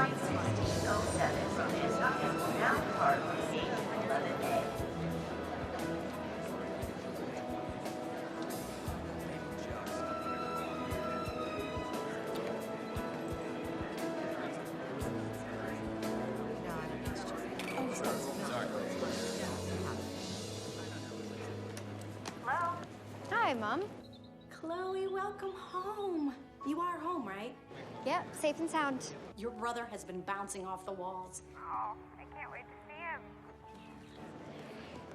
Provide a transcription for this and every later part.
Y1607 is and will now depart from gate 11A. Hello? Hi, Mom. Chloe, welcome home. You are home, right? Yep, safe and sound. Your brother has been bouncing off the walls. Oh, I can't wait to see him.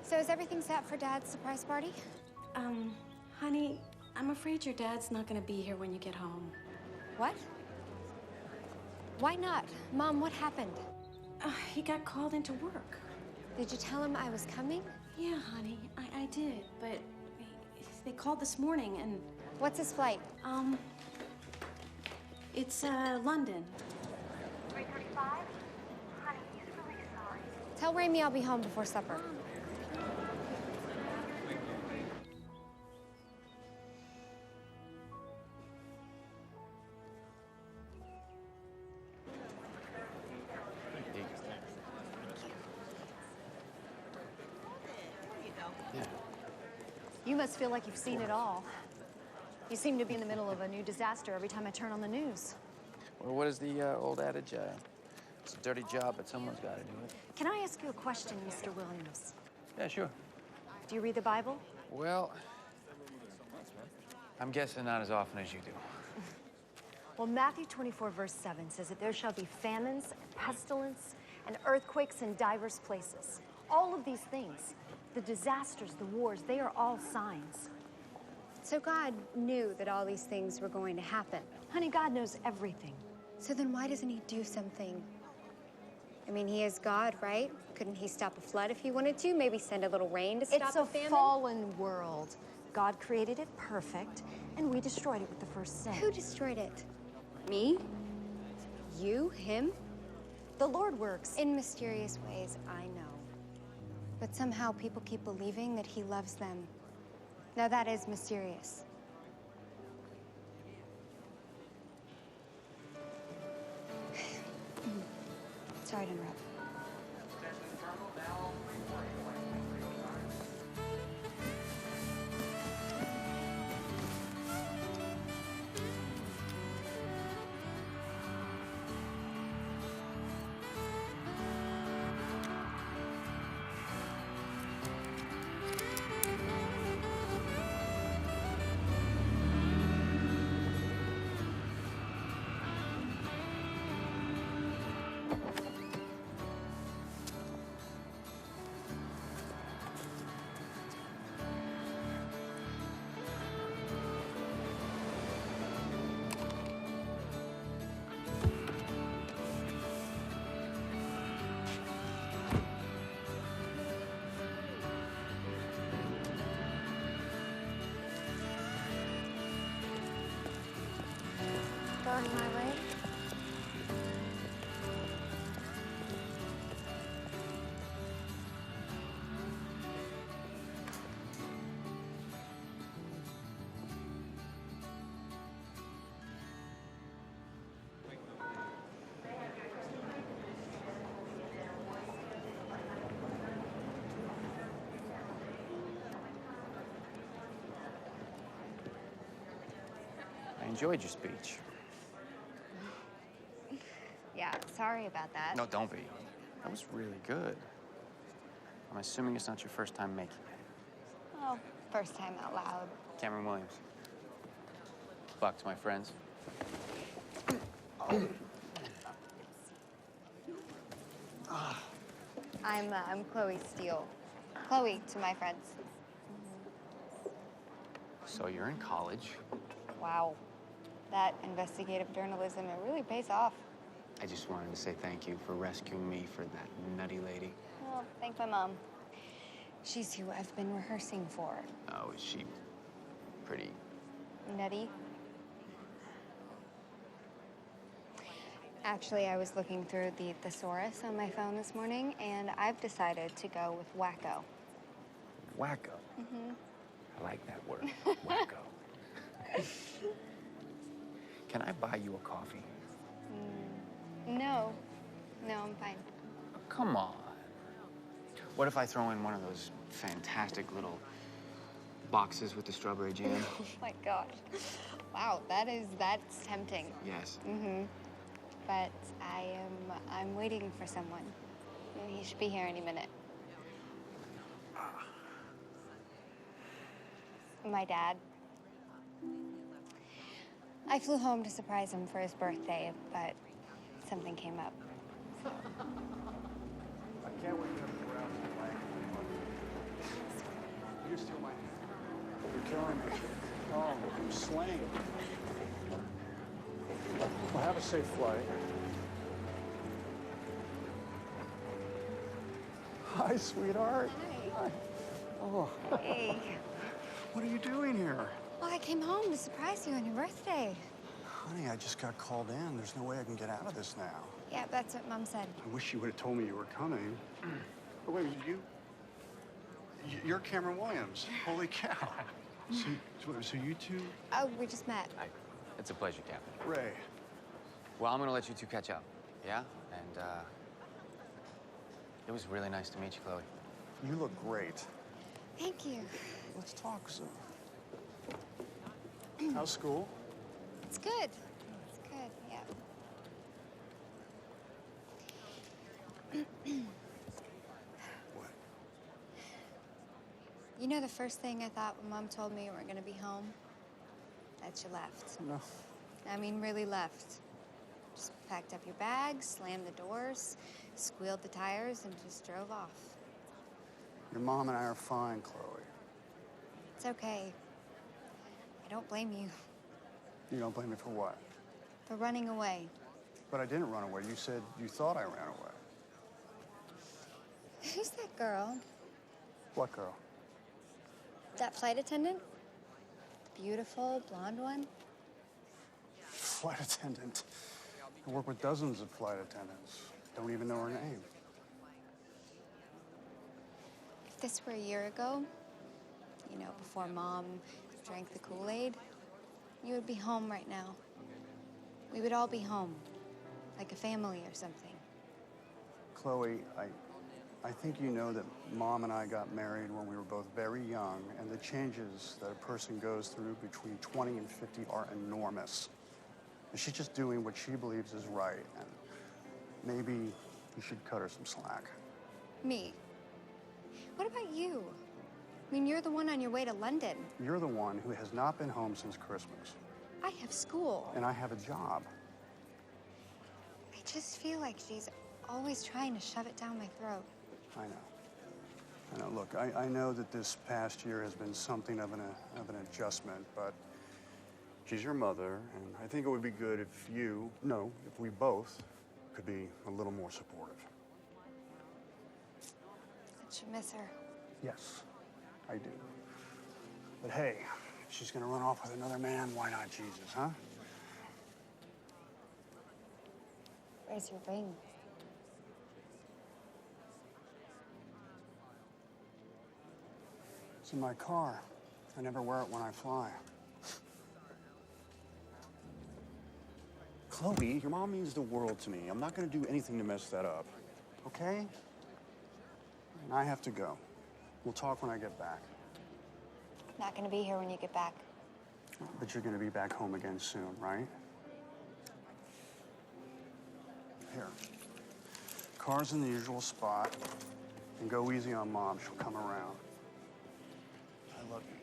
So is everything set for Dad's surprise party? Honey, I'm afraid your dad's not gonna be here when you get home. What? Why not? Mom, what happened? He got called into work. Did you tell him I was coming? Yeah, honey, I did, but they called this morning and... What's his flight? It's, London. 3:35? Honey, he's really sorry. Tell Raimi I'll be home before supper. You must feel like you've seen it all. You seem to be in the middle of a new disaster every time I turn on the news. Well, what is the old adage? It's a dirty job, but someone's got to do it. Can I ask you a question, Mr. Williams? Yeah, sure. Do you read the Bible? Well, I'm guessing not as often as you do. Well, Matthew 24, verse 7 says that there shall be famines, pestilence, and earthquakes in divers places. All of these things, the disasters, the wars, they are all signs. So God knew that all these things were going to happen. Honey, God knows everything. So then why doesn't he do something? I mean, he is God, right? Couldn't he stop a flood if he wanted to? Maybe send a little rain to stop It's a famine? fallen world. God created it perfect, and we destroyed it with the first sin. Who destroyed it? Me? You? Him? The Lord works. In mysterious ways, I know. But somehow people keep believing that he loves them. Now that is mysterious. Sorry to interrupt. Going my way? I enjoyed your speech. Yeah, sorry about that. No, don't be. That was really good. I'm assuming it's not your first time making it. Well, first time out loud. Cameron Williams. Buck to my friends. I'm Chloe Steele. Chloe to my friends. So you're in college. Wow. That investigative journalism, it really pays off. I just wanted to say thank you for rescuing me for that nutty lady. Well, thank my mom. She's who I've been rehearsing for. Oh, is she pretty? Nutty. Actually, I was looking through the thesaurus on my phone this morning, and I've decided to go with wacko. Wacko? Mm-hmm. I like that word, wacko. Can I buy you a coffee? No. No, I'm fine. Come on. What if I throw in one of those fantastic little boxes with the strawberry jam? Oh my gosh. Wow, that's tempting. Yes. Mm-hmm. But I'm waiting for someone. He should be here any minute. My dad. I flew home to surprise him for his birthday, but something came up. I can't wait to have you around tonight. You steal my hand. You're killing me. Oh, I'm slain. Well, have a safe flight. Hi, sweetheart. Hi. Oh. Hey. What are you doing here? Well, I came home to surprise you on your birthday. Honey, I just got called in. There's no way I can get out of this now. Yeah, that's what Mom said. I wish you would have told me you were coming. But wait, you're Cameron Williams. Holy cow. So you two? Oh, we just met. Hi. It's a pleasure, Captain. Ray. Well, I'm gonna let you two catch up, yeah? And, it was really nice to meet you, Chloe. You look great. Thank you. Let's talk some. How's school? It's good. It's good, yeah. What? You know the first thing I thought when Mom told me we weren't gonna be home? That you left. No. I mean, really left. Just packed up your bags, slammed the doors, squealed the tires, and just drove off. Your mom and I are fine, Chloe. It's okay. I don't blame you You don't blame me for what? for running away. But I didn't run away. You said you thought I ran away. Who's that girl? What girl? That flight attendant? The beautiful blonde one? Flight attendant. I work with dozens of flight attendants. Don't even know her name. If this were a year ago, you know, before Mom drank the Kool-Aid, you would be home right now. We would all be home, like a family or something. Chloe, I think you know that Mom and I got married when we were both very young, and the changes that a person goes through between 20 and 50 are enormous. And she's just doing what she believes is right, and maybe you should cut her some slack. Me? What about you? I mean, you're the one on your way to London. You're the one who has not been home since Christmas, I have school. and I have a job. I just feel like she's always trying to shove it down my throat. I know. I know. Look, I know that this past year has been something of an adjustment, but she's your mother, and I think it would be good if if we both could be a little more supportive. Don't you miss her? Yes, I do. But hey, if she's gonna run off with another man, why not Jesus, huh? Where's your ring? It's in my car. I never wear it when I fly. Chloe, your mom means the world to me. I'm not gonna do anything to mess that up, okay? And I have to go. We'll talk when I get back. Not gonna be here when you get back. But you're gonna be back home again soon, right? Here. Car's in the usual spot. And go easy on Mom. She'll come around. I love you.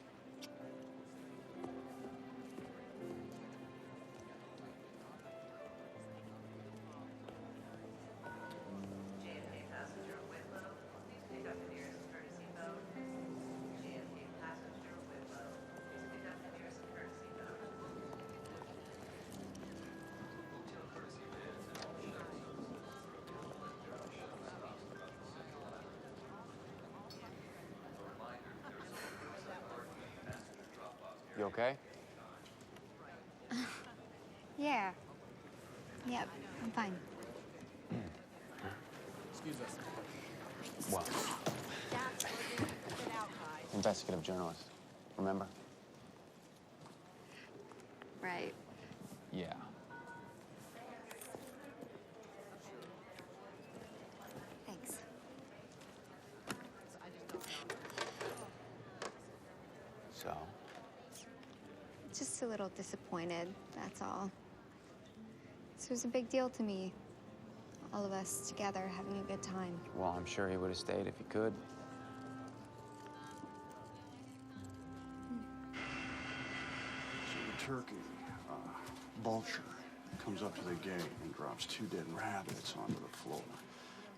JFK passenger Whitlow, please pick up the nearest courtesy boat. JFK passenger Whitlow, please pick up the nearest courtesy boat. You okay? Yeah. Yep, I'm fine. Well, investigative journalist, remember? Right. Yeah. So? Just a little disappointed, that's all. This was a big deal to me. All of us together having a good time. Well, I'm sure he would have stayed if he could. So the turkey, vulture, comes up to the gate and drops 2 dead rabbits onto the floor.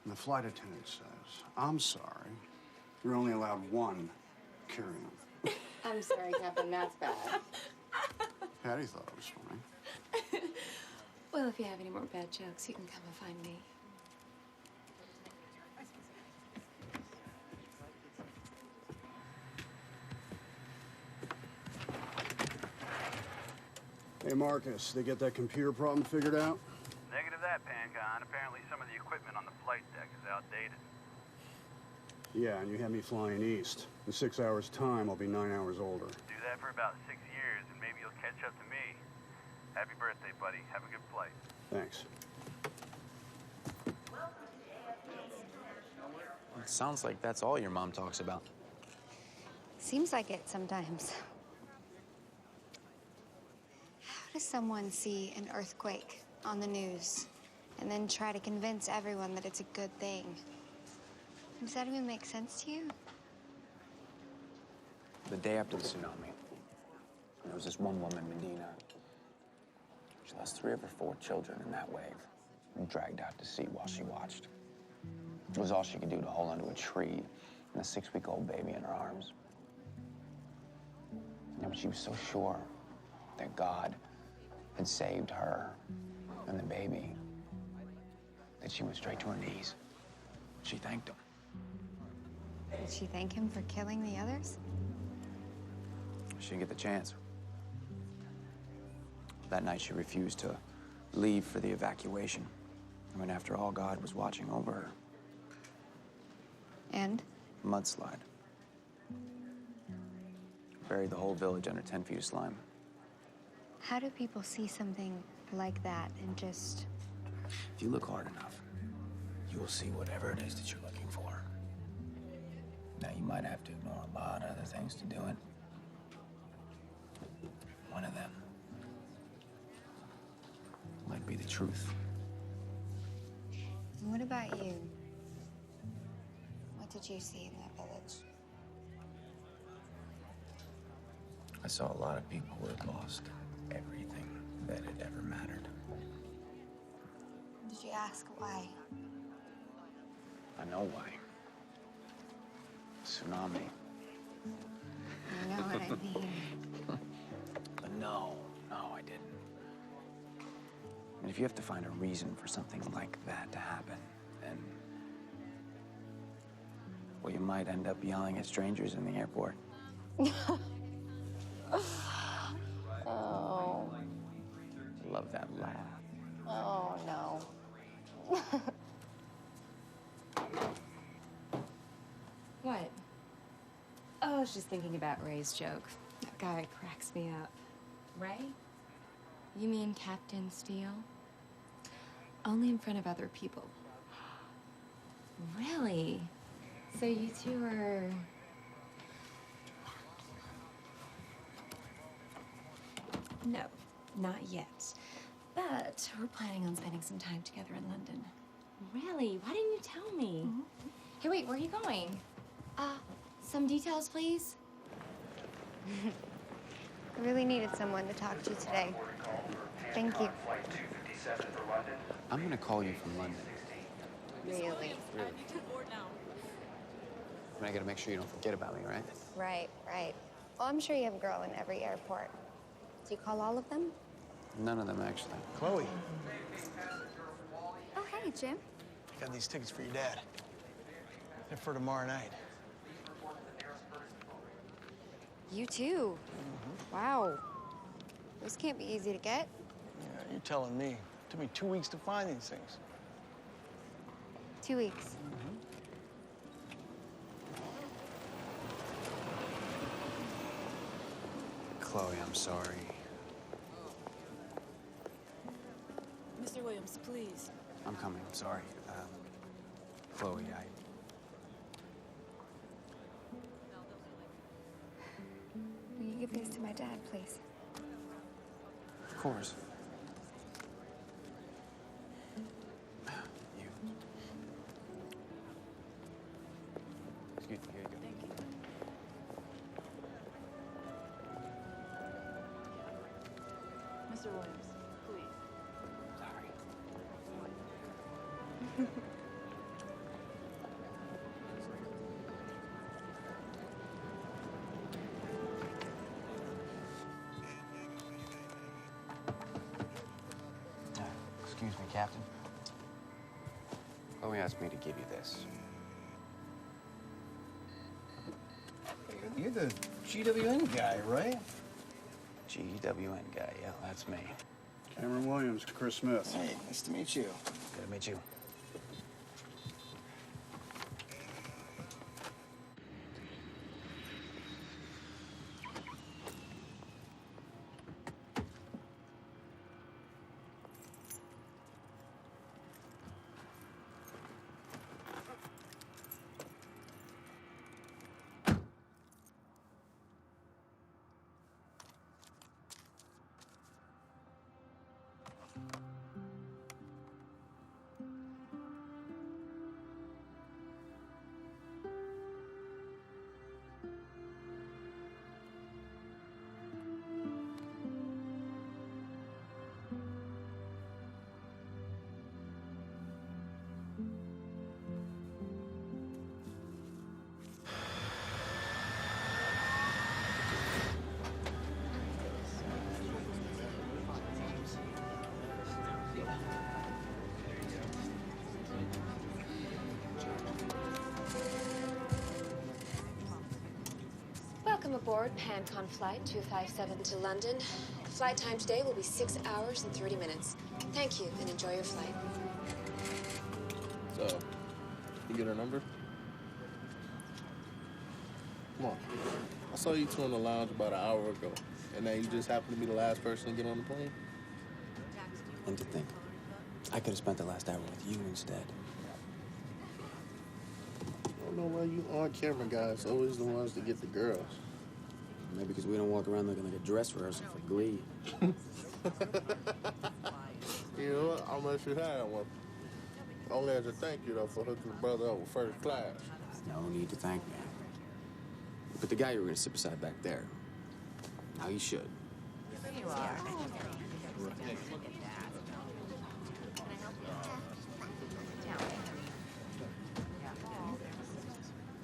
And the flight attendant says, "I'm sorry, you're only allowed 1 carry-on." I'm sorry, Captain, that's bad. Patty thought it was funny. Well, if you have any more bad jokes, you can come and find me. Hey, Marcus, they get that computer problem figured out? Negative that, Pancon. Apparently some of the equipment on the flight deck is outdated. Yeah, and you had me flying east. In 6 hours' time, I'll be 9 hours older. Do that for about 6 years, and maybe you'll catch up to me. Happy birthday, buddy. Have a good flight. Thanks. It sounds like that's all your mom talks about. Seems like it sometimes. How does someone see an earthquake on the news and then try to convince everyone that it's a good thing? Does that even make sense to you? The day after the tsunami, there was this one woman, Medina. She lost 3 of her 4 children in that wave and dragged out to sea while she watched. It was all she could do to hold onto a tree and a 6-week-old baby in her arms. Yeah, but she was so sure that God had saved her and the baby that she went straight to her knees. She thanked him. Did she thank him for killing the others? She didn't get the chance. That night, she refused to leave for the evacuation. I mean, after all, God was watching over her. And? Mudslide. Buried the whole village under 10 feet of slime. How do people see something like that and just... If you look hard enough, you will see whatever it is that you're looking for. Now, you might have to ignore a lot of other things to do it. One of them might be the truth. And what about you? What did you see in that village? I saw a lot of people who had lost everything that had ever mattered. Did you ask why? I know why. Tsunami. You know what I mean. But no, I didn't. And if you have to find a reason for something like that to happen, then... well, you might end up yelling at strangers in the airport. Oh. Love that laugh. Oh, no. What? Oh, I was just thinking about Ray's joke. That guy cracks me up. Ray? You mean Captain Steele? Only in front of other people. Really? So you two are... No, not yet. But we're planning on spending some time together in London. Really? Why didn't you tell me? Hey, wait, where are you going? Some details, please. I really needed someone to talk to today. Thank you. I'm gonna call you from London. Really? I mean, I gotta make sure you don't forget about me, right? Right, right. Well, I'm sure you have a girl in every airport. Do you call all of them? None of them, actually. Chloe, Oh, hey, Jim. I got these tickets for your dad. They're for tomorrow night. You too? Wow. Those can't be easy to get. Yeah, you're telling me. It took me 2 weeks to find these things. 2 weeks. Chloe, I'm sorry. Mr. Williams, please. I'm coming, I'm sorry. Chloe, give these to my dad, please? Of course. You. Excuse me, here you go. Thank you. Mr. Williams, please. Sorry. Excuse me, Captain. Chloe asked me to give you this. You're the GWN guy, right? GWN guy, yeah, that's me. Cameron Williams, Chris Smith. Hey, nice to meet you. Good to meet you. Welcome aboard PanCon Flight 257 to London. The flight time today will be 6 hours and 30 minutes. Thank you and enjoy your flight. So, you get her number? Come on. I saw you two in the lounge about an hour ago, and now you just happen to be the last person to get on the plane? And to think, I could have spent the last hour with you instead. I don't know why you on-camera guys always the ones to get the girls. Maybe because we don't walk around looking like a dress rehearsal for Glee. You know what? I'll let you have one. Only as a thank you, though, for hooking the brother up with first class. No need to thank me. But the guy you were going to sit beside back there, now you should. Here you are.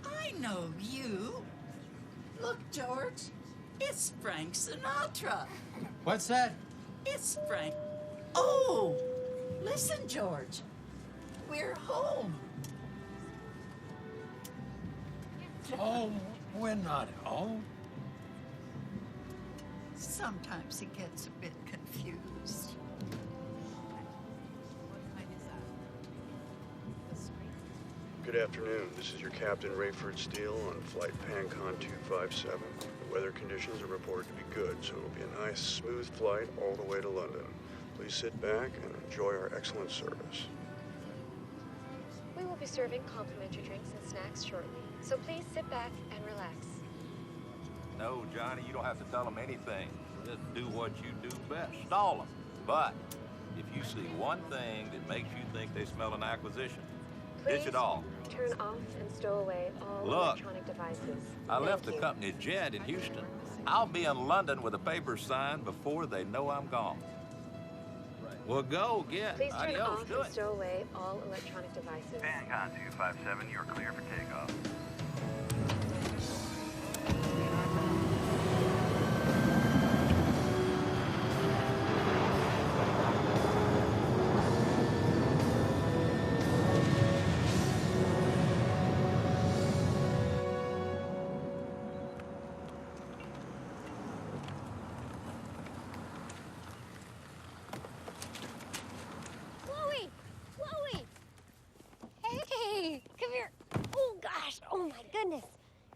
I know you. Look, George, it's Frank Sinatra. What's that? It's Frank. Oh, listen, George. We're home. Home? We're not home. Sometimes he gets a bit confused. Good afternoon. This is your Captain Rayford Steele on flight PanCon 257. The weather conditions are reported to be good, so it'll be a nice, smooth flight all the way to London. Please sit back and enjoy our excellent service. We will be serving complimentary drinks and snacks shortly, so please sit back and relax. No, Johnny, you don't have to tell them anything. Just do what you do best. Stall them. But if you see one thing that makes you think they smell an acquisition, ditch it all. Turn off and stow away all Look, electronic devices. I left the company jet in Houston. I'll be in London with the papers signed before they know I'm gone. Well, go get. Please turn Adios, off do and it. stow away all electronic devices. PanCon 257, you're clear for takeoff. Chloe! Chloe! Hey! Come here. Oh, gosh. Oh, my goodness.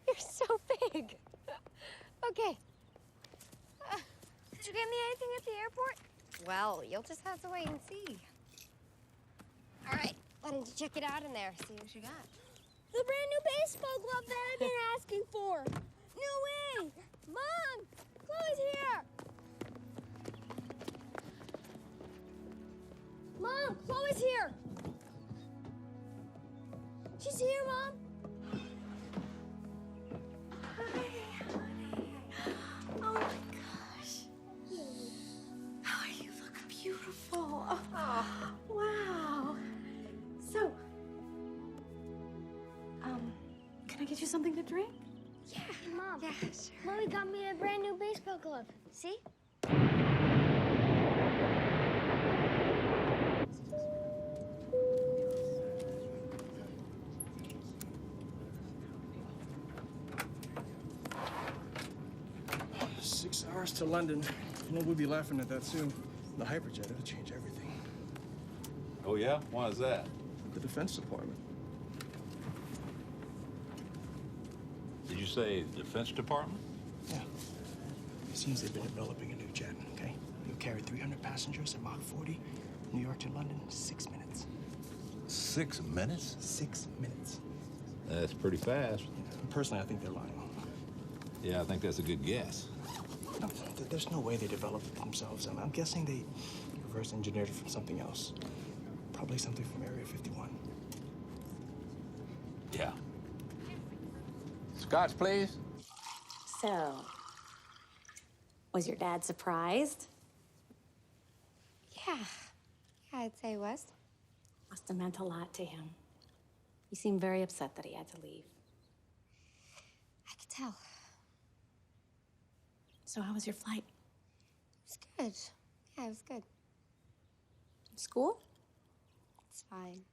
You're so big. Okay. Did you get me anything at the airport? Well, you'll just have to wait and see. All right. Why don't you check it out in there? See what you got. The brand new baseball glove that I've been asking for. No way! Mom, Chloe's here! Mom, Chloe's here! She's here, Mom! Oh my gosh. Oh, you look beautiful. Oh, wow. So, can I get you something to drink? Yeah, Mom. Yeah, sure. Mommy got me a brand new baseball glove. See? Six hours to London. You know, we'll be laughing at that soon. The hyperjet, it'll change everything. Oh, yeah? Why is that? The Defense Department. Did you say Defense Department? Yeah. It seems they've been developing a new jet, okay? It'll carry 300 passengers at Mach 40, New York to London, 6 minutes. 6 minutes? 6 minutes. That's pretty fast. Personally, I think they're lying. Yeah, I think that's a good guess. No, there's no way they developed it themselves. I'm guessing they reverse engineered it from something else. Probably something from Area 51. Yeah. Scotch, please. So, was your dad surprised? Yeah. Yeah, I'd say he was. Must have meant a lot to him. He seemed very upset that he had to leave. I could tell. So how was your flight? It was good. Yeah, it was good. School? It's fine.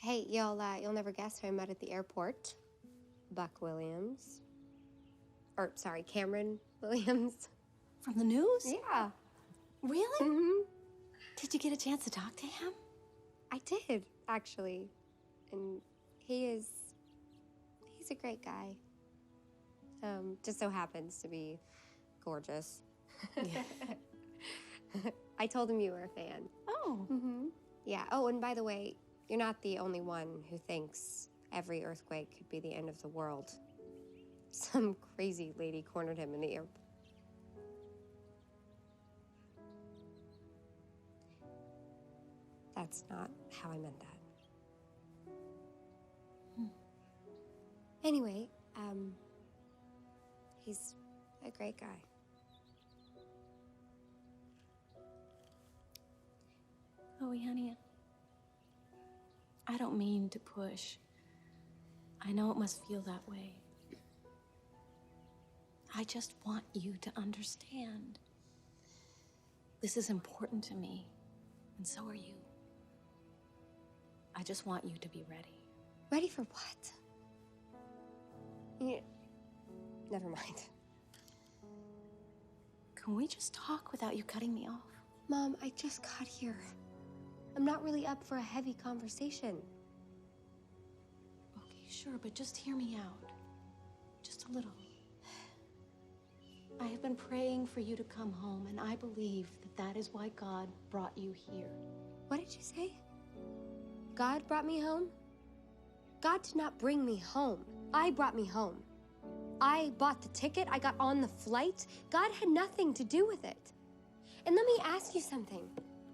Hey, you'll never guess who I met at the airport. Buck Williams. Or, sorry, Cameron Williams. From the news? Yeah. Really? Mm-hmm. Did you get a chance to talk to him? I did, actually. And he's a great guy. Just so happens to be gorgeous. Yeah. I told him you were a fan. Oh. Mm-hmm. Yeah. Oh, and by the way, you're not the only one who thinks every earthquake could be the end of the world. Some crazy lady cornered him in the airport. That's not how I meant that. Anyway, he's a great guy. Chloe, honey, I don't mean to push. I know it must feel that way. I just want you to understand. This is important to me, and so are you. I just want you to be ready. Ready for what? Yeah. Never mind. Can we just talk without you cutting me off? Mom, I just got here. I'm not really up for a heavy conversation. Okay, sure, but just hear me out. Just a little. I have been praying for you to come home, and I believe that that is why God brought you here. What did you say? God brought me home? God did not bring me home. I brought me home. I bought the ticket. I got on the flight. God had nothing to do with it. And let me ask you something.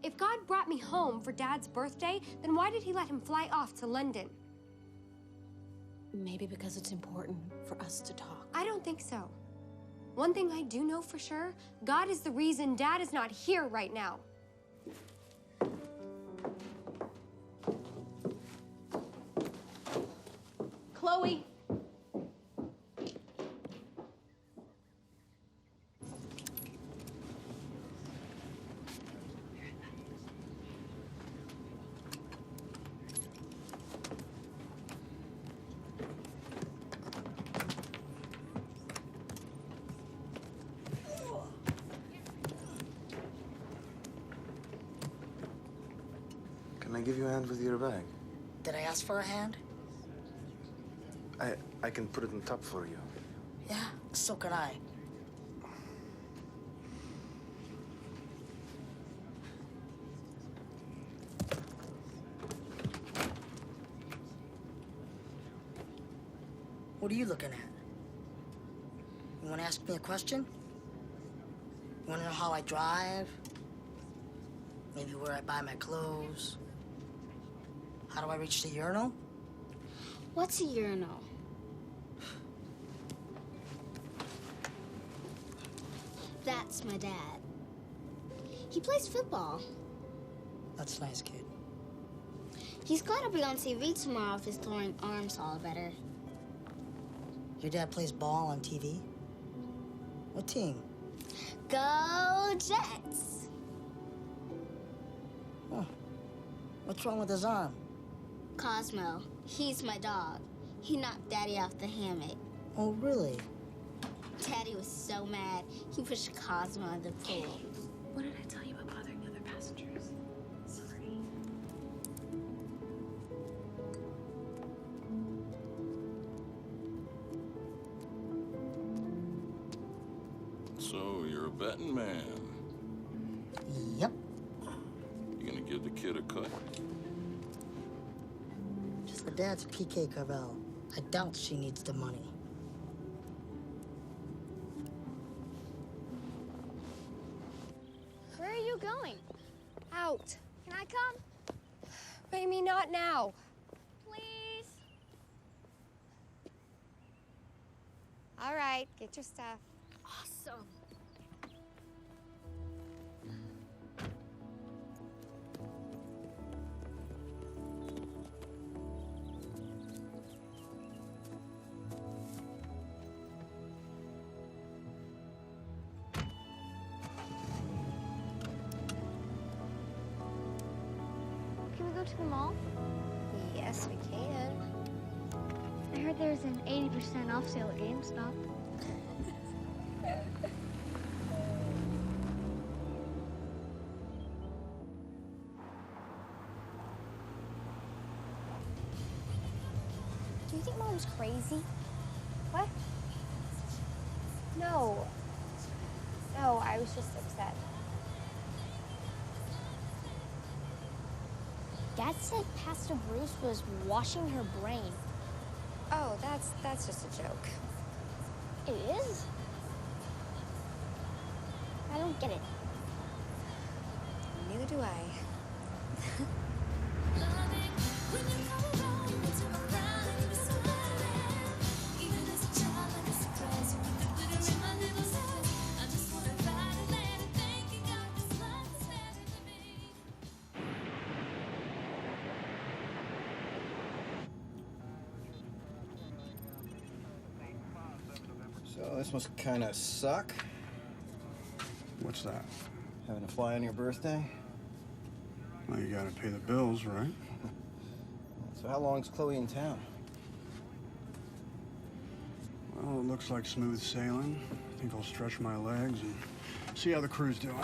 If God brought me home for Dad's birthday, then why did he let him fly off to London? Maybe because it's important for us to talk. I don't think so. One thing I do know for sure, God is the reason Dad is not here right now. Chloe! Can I give you a hand with your bag? Did I ask for a hand? I can put it on top for you. Yeah, so can I. What are you looking at? want to ask me a question? You want to know how I drive? Maybe where I buy my clothes? How do I reach the urinal? What's a urinal? That's my dad. He plays football. That's nice, kid. He's glad I'll be on TV tomorrow if his throwing arms all better. Your dad plays ball on TV? What team? Go Jets! Huh. What's wrong with his arm? Cosmo, he's my dog. He knocked Daddy off the hammock. Oh, really? Daddy was so mad, he pushed Cosmo in the pool. What did I tell you about bothering the other passengers? Sorry. So, you're a betting man. Yep. You gonna give the kid a cut? Her dad's PK Carvel. I doubt she needs the money. Where are you going? Out. Can I come? Amy, not now. Please? All right, get your stuff. Awesome. Can we go to the mall? Yes, we can. I heard there's an 80% off sale at GameStop. Do you think Mom's crazy? What? No. No, I was just upset. Dad said Pastor Bruce was washing her brain. Oh, that's just a joke. It is? I don't get it. Neither do I. So this must kind of suck. What's that? Having to fly on your birthday? Well, you gotta pay the bills, right? So how long's Chloe in town? Well, it looks like smooth sailing. I think I'll stretch my legs and see how the crew's doing.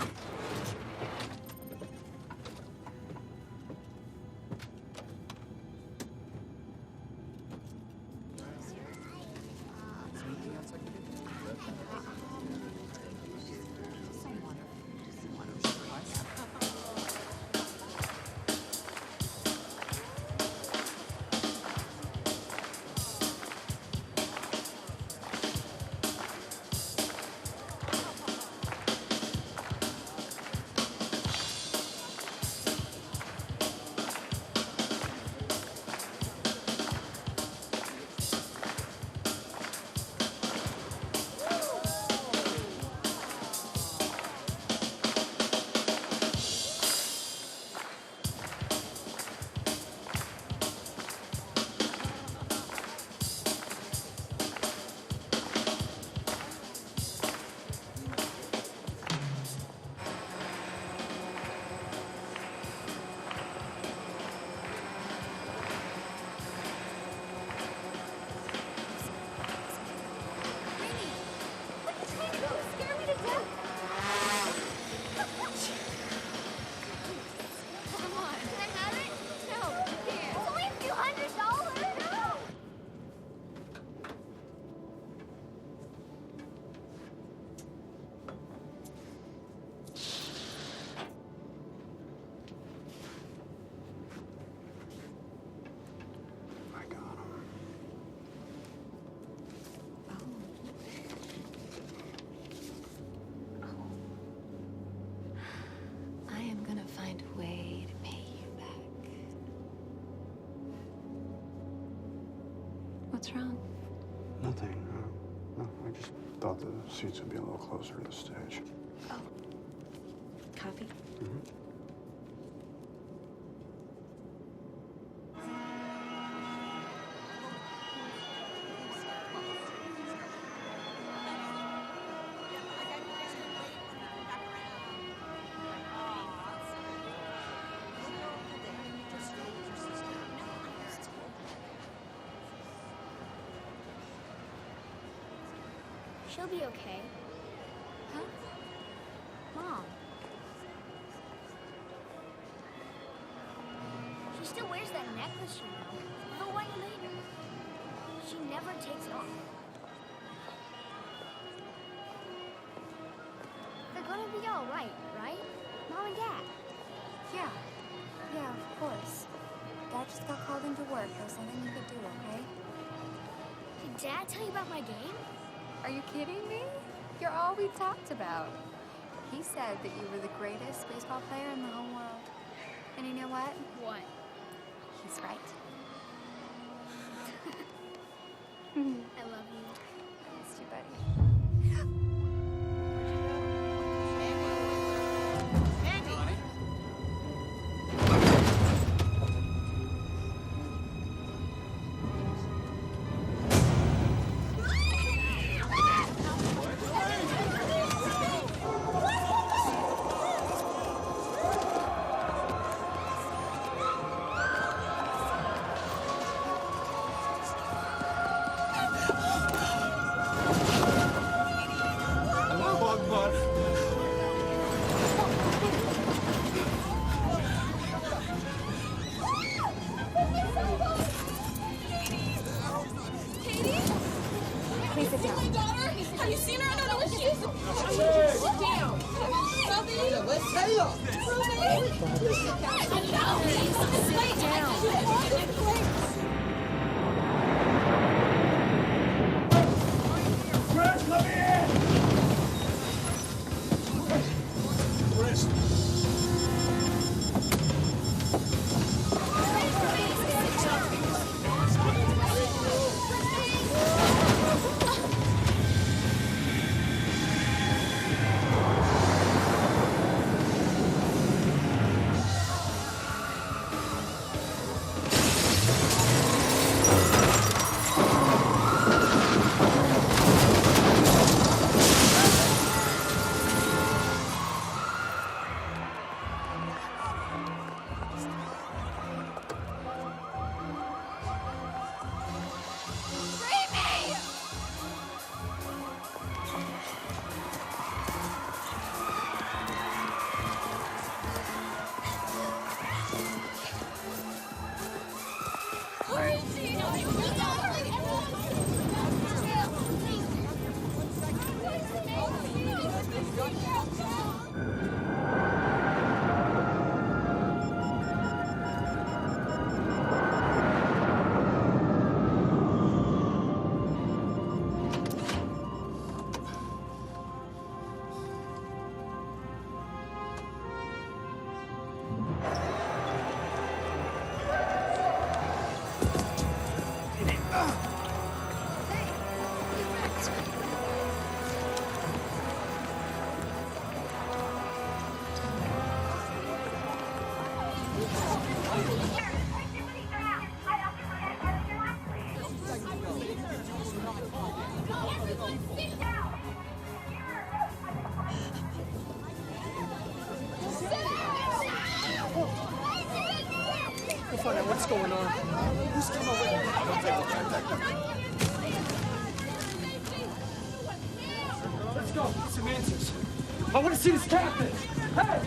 What's wrong? Nothing. No, I just thought the seats would be a little closer to the stage. Oh. Coffee? Mm-hmm. She'll be okay. Huh? Mom. She still wears that necklace, you know. The one you made her. She never takes it off. They're gonna be all right, right? Mom and Dad. Yeah. Yeah, of course. Dad just got called into work. There was nothing you could do, okay? Did Dad tell you about my game? Are you kidding me? You're all we talked about. He said that you were the greatest baseball player in the whole world. And you know what? What? He's right. I love you. I miss you, buddy. Please sit down. Have you seen her? I don't know where she is. Sit down. Let's tell you. Chris, let me in! Chris. We'll find out what's going on. Who's coming with me? Don't take it. Let's go. Get some answers. I want to see this captain. Hey!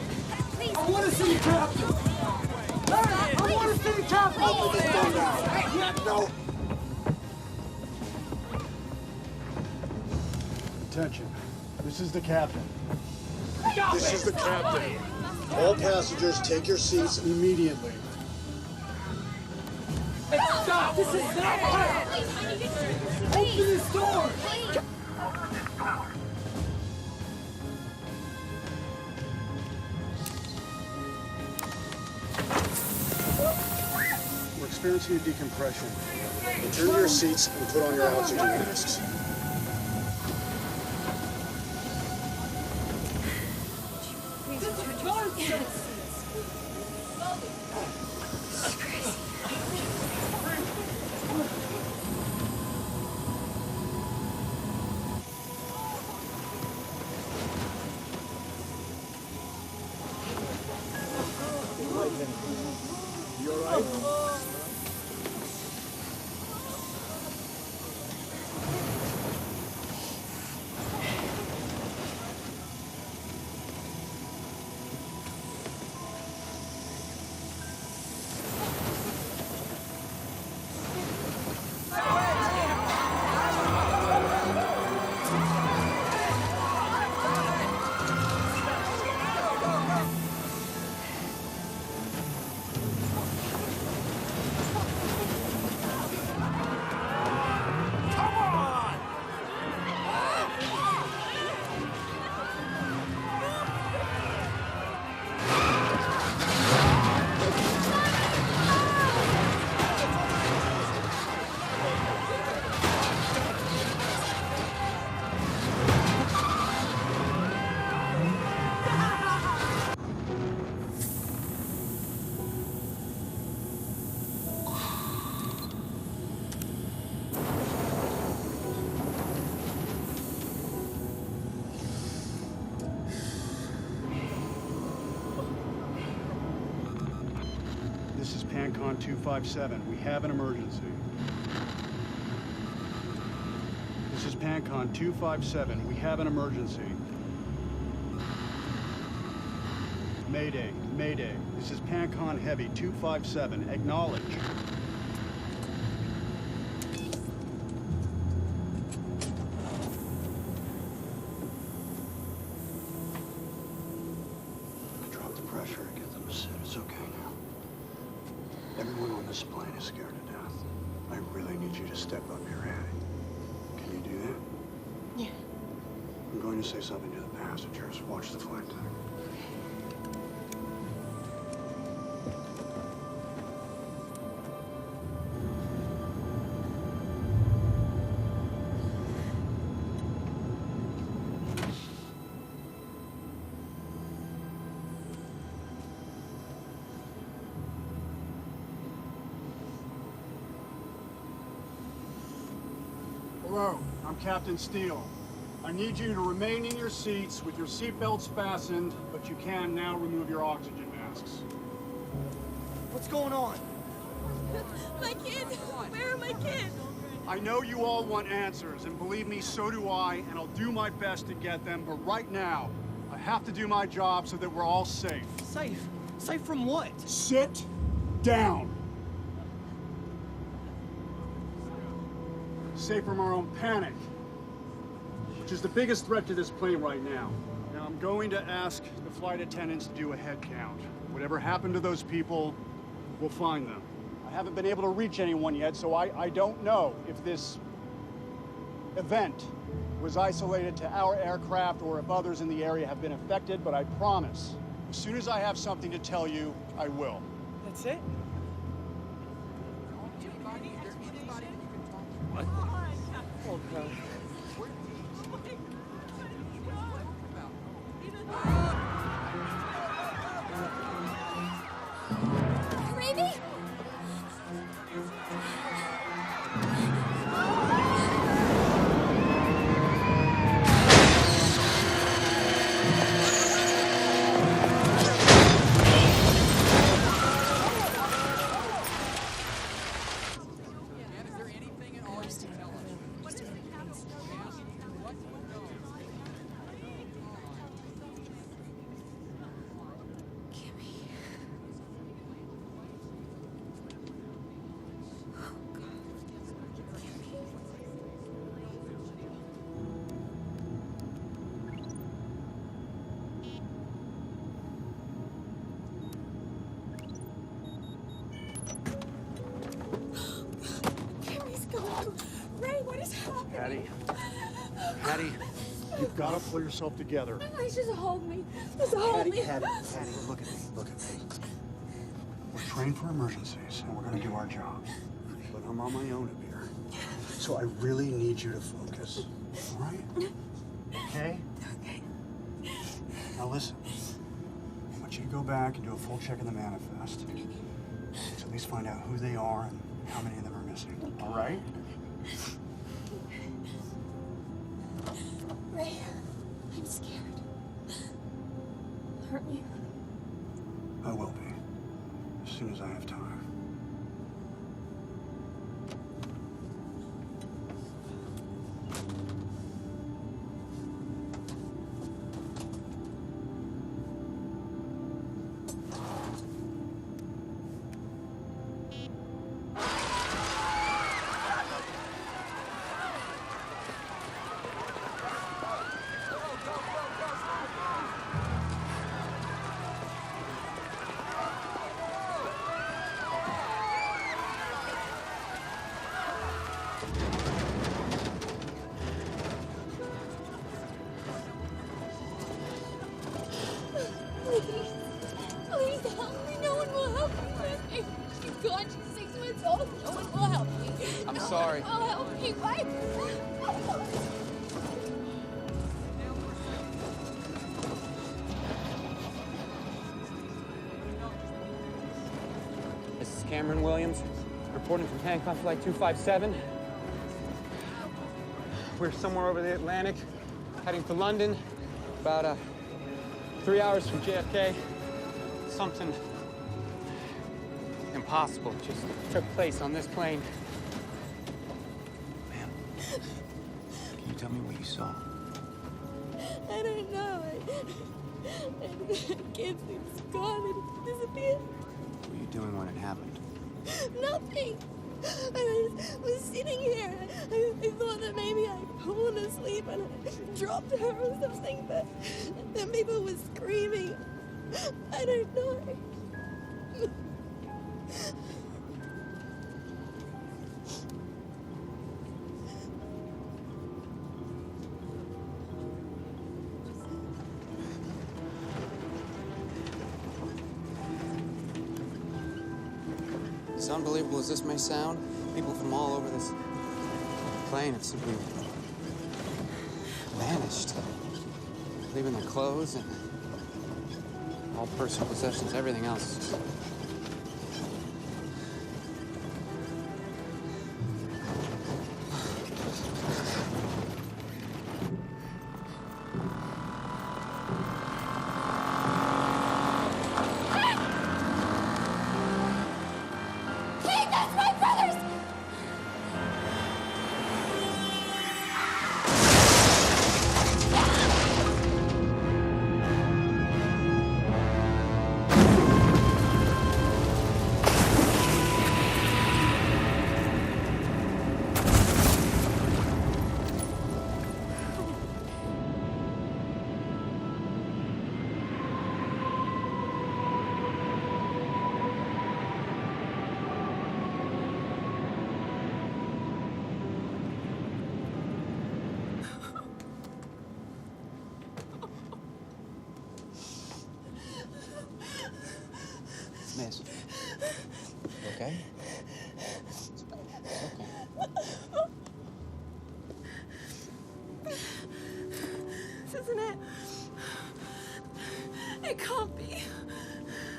I want to see the captain. Hey! I want to see the captain. Open this door now. Yeah, no. Attention. This is the captain. This is the captain. All passengers take your seats immediately. Hey, stop! This is not fair! Open this door! We're experiencing a decompression. Return to your seats and put on your oxygen masks. You all right? This is Pancon 257. We have an emergency. This is Pancon 257. We have an emergency. Mayday, Mayday. This is Pancon Heavy 257. Acknowledge. Drop the pressure and get them to sit. It's okay now. Everyone on this plane is scared to death. I really need you to step up your head. Can you do that? Yeah. I'm going to say something to the passengers. Watch the flight deck. Hello, I'm Captain Steele. I need you to remain in your seats with your seatbelts fastened, but you can now remove your oxygen masks. What's going on? My kids! Where are my kids? I know you all want answers, and believe me, so do I, and I'll do my best to get them, but right now, I have to do my job so that we're all safe. Safe? Safe from what? Sit down. Safe from our own panic, which is the biggest threat to this plane right now. Now, I'm going to ask the flight attendants to do a head count. Whatever happened to those people, we'll find them. I haven't been able to reach anyone yet, so I don't know if this event was isolated to our aircraft or if others in the area have been affected, but I promise, as soon as I have something to tell you, I will. That's it? What? Oh, God. Raby? Ray, what is happening? Hattie, you've got to pull yourself together. Please just hold me. Just hold me. Hattie, look at me. Look at me. We're trained for emergencies, and we're gonna do our jobs. But I'm on my own up here. So I really need you to focus. All right? Okay? Okay. Now listen. I want you to go back and do a full check of the manifest. To at least find out who they are and how many of them are missing. All right? Ray, I'm scared. Hurt you? I will be. As soon as I have time. Please help me. No one will help me. You've gone to 6 months old. No one will help me. I'm No sorry. one will help me. Why? This is Cameron Williams, reporting from Hancock Flight 257. We're somewhere over the Atlantic, heading to London, about 3 hours from JFK. Something impossible just took place on this plane. Ma'am, can you tell me what you saw? I don't know. I can't see. It's gone. It disappeared. What were you doing when it happened? Nothing. I was sitting here. I thought that maybe I'd fallen asleep and I dropped her or something, but then people were screaming. I don't know. As unbelievable as this may sound, people from all over this plane have simply vanished. Leaving their clothes and all personal possessions, everything else. Hey, that's my brother's! Miss, you okay? It's okay. This isn't it. It can't be.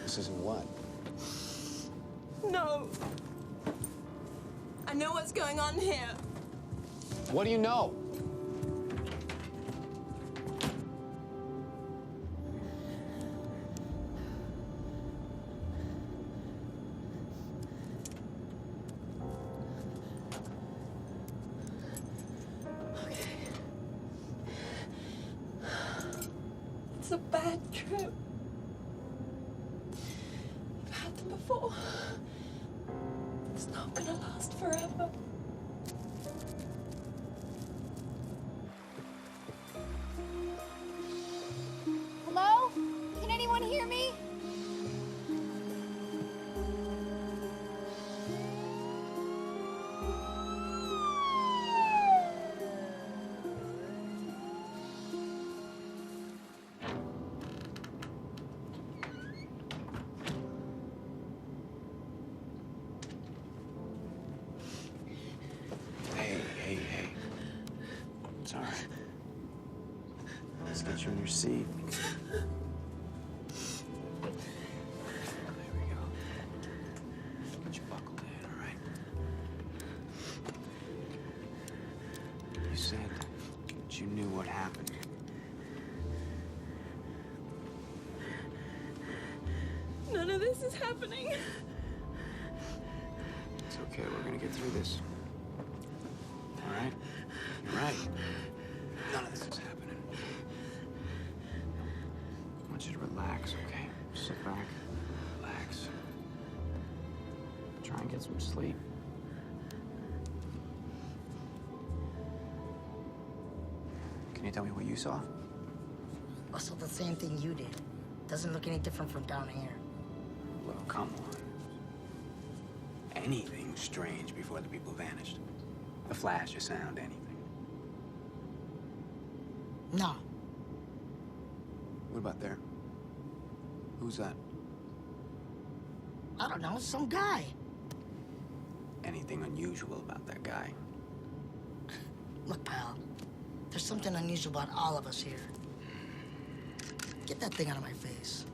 This isn't what? No. I know what's going on here. What do you know? It's a bad trip. I've had them before. It's not gonna last forever. Hello? Can anyone hear me? Get you in your seat. There we go. Get you buckled in, all right? You said that you knew what happened. None of this is happening. It's okay, we're gonna get through this. All right? You're right. None of this is happening. I want you to relax, okay? Sit back, relax. Try and get some sleep. Can you tell me what you saw? I saw the same thing you did. Doesn't look any different from down here. Well, come on. Anything strange before the people vanished. A flash, a sound, anything. No. What about there? Who's that? I don't know, some guy. Anything unusual about that guy? Look, pal, there's something unusual about all of us here. Get that thing out of my face.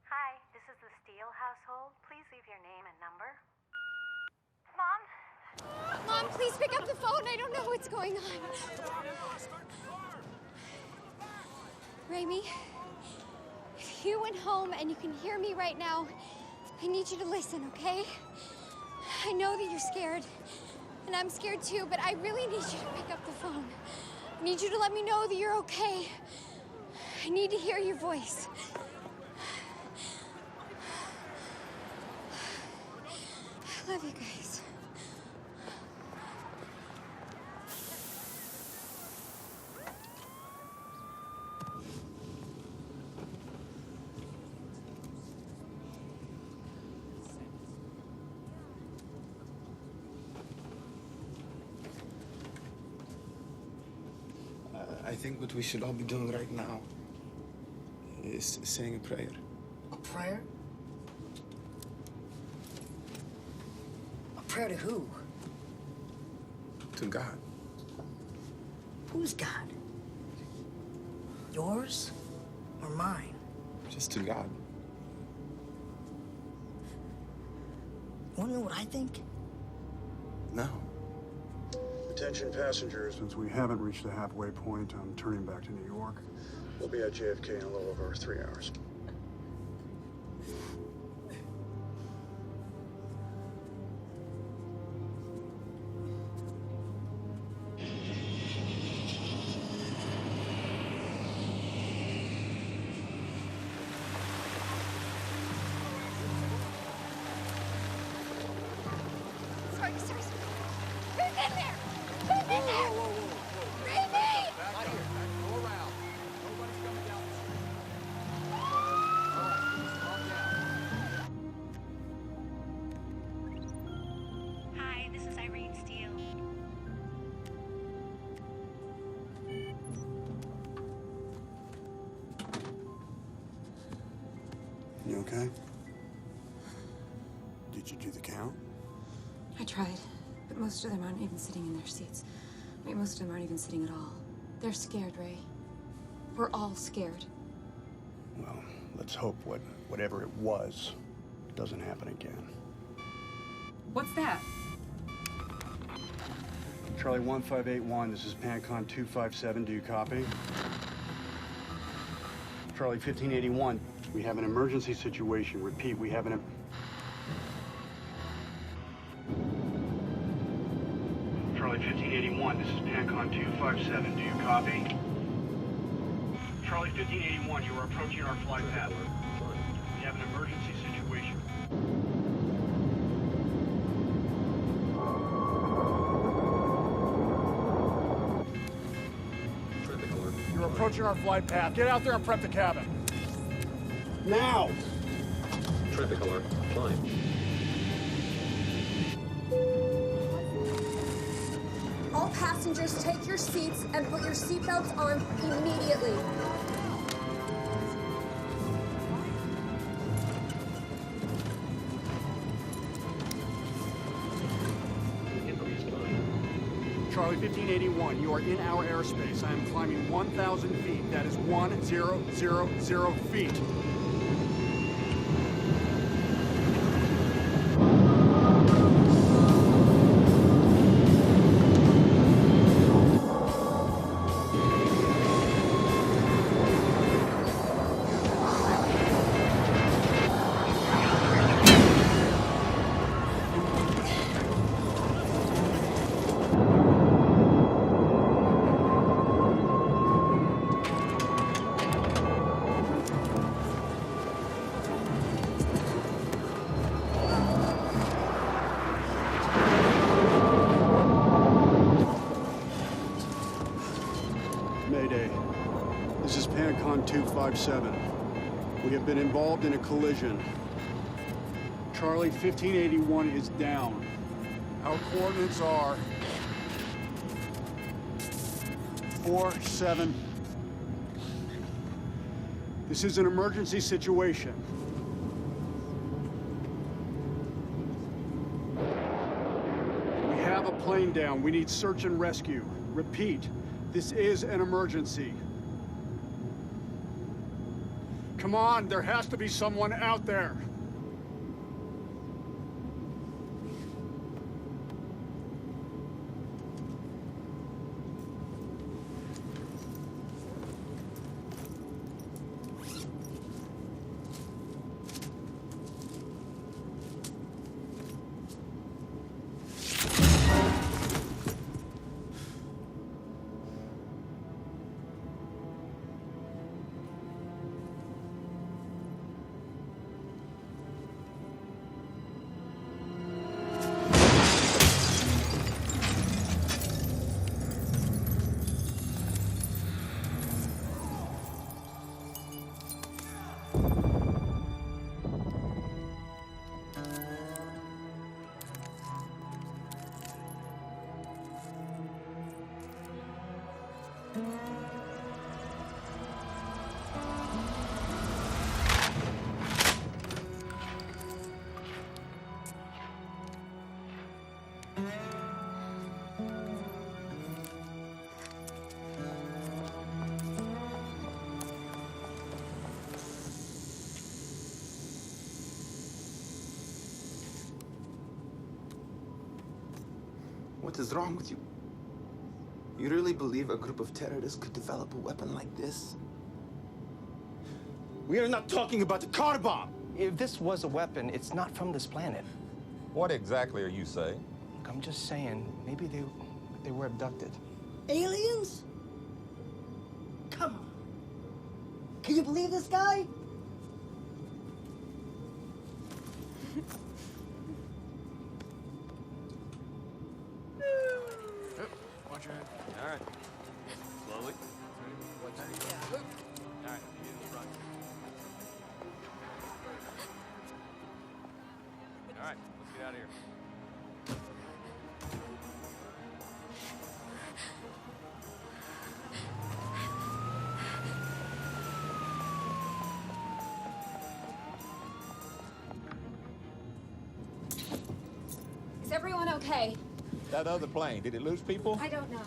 Hi, this is the Steele household. Please leave your name and number. Mom? Mom, please pick up the phone. I don't know what's going on. Raimi, if you went home and you can hear me right now, I need you to listen, okay? I know that you're scared, and I'm scared too, but I really need you to pick up the phone. I need you to let me know that you're okay. I need to hear your voice. I love you guys. I think what we should all be doing right now is saying a prayer. A prayer? A prayer to who? To God. Who's God? Yours or mine? Just to God. You wanna know what I think? No. Attention passengers, since we haven't reached the halfway point, I'm turning back to New York. We'll be at JFK in a little over 3 hours. Sorry. Who's in there? Who's in there? Raimi! Not here. Go around. Nobody's coming down the street. All right, calm down. Hi, this is Irene Steele. You okay? Did you do the count? I tried, but most of them aren't even sitting in their seats. I mean, most of them aren't even sitting at all. They're scared, Ray. We're all scared. Well, let's hope whatever it was doesn't happen again. What's that? Charlie 1581, this is Pancon 257. Do you copy? Charlie 1581, we have an emergency situation. Repeat, we have an... Charlie 1581, this is Pancon 257. Do you copy? Charlie 1581, you are approaching our flight path. We have an emergency situation. You're approaching our flight path. Get out there and prep the cabin. Now! Traffic alert. Flying. All passengers, take your seats and put your seatbelts on immediately. Charlie 1581, you are in our airspace. I am climbing 1,000 feet. That is 1,000 feet. Mayday. This is Pancon 257. We have been involved in a collision. Charlie 1581 is down. Our coordinates are 47. This is an emergency situation. We have a plane down. We need search and rescue. Repeat. This is an emergency. Come on, there has to be someone out there. What is wrong with you? You really believe a group of terrorists could develop a weapon like this? We are not talking about a car bomb! If this was a weapon, it's not from this planet. What exactly are you saying? Look, I'm just saying, maybe they were abducted. Aliens? Come on. Can you believe this guy? Watch your head. All right. Slowly. All right. Run. All right. Let's get out of here. Is everyone okay? That other plane, did it lose people? I don't know.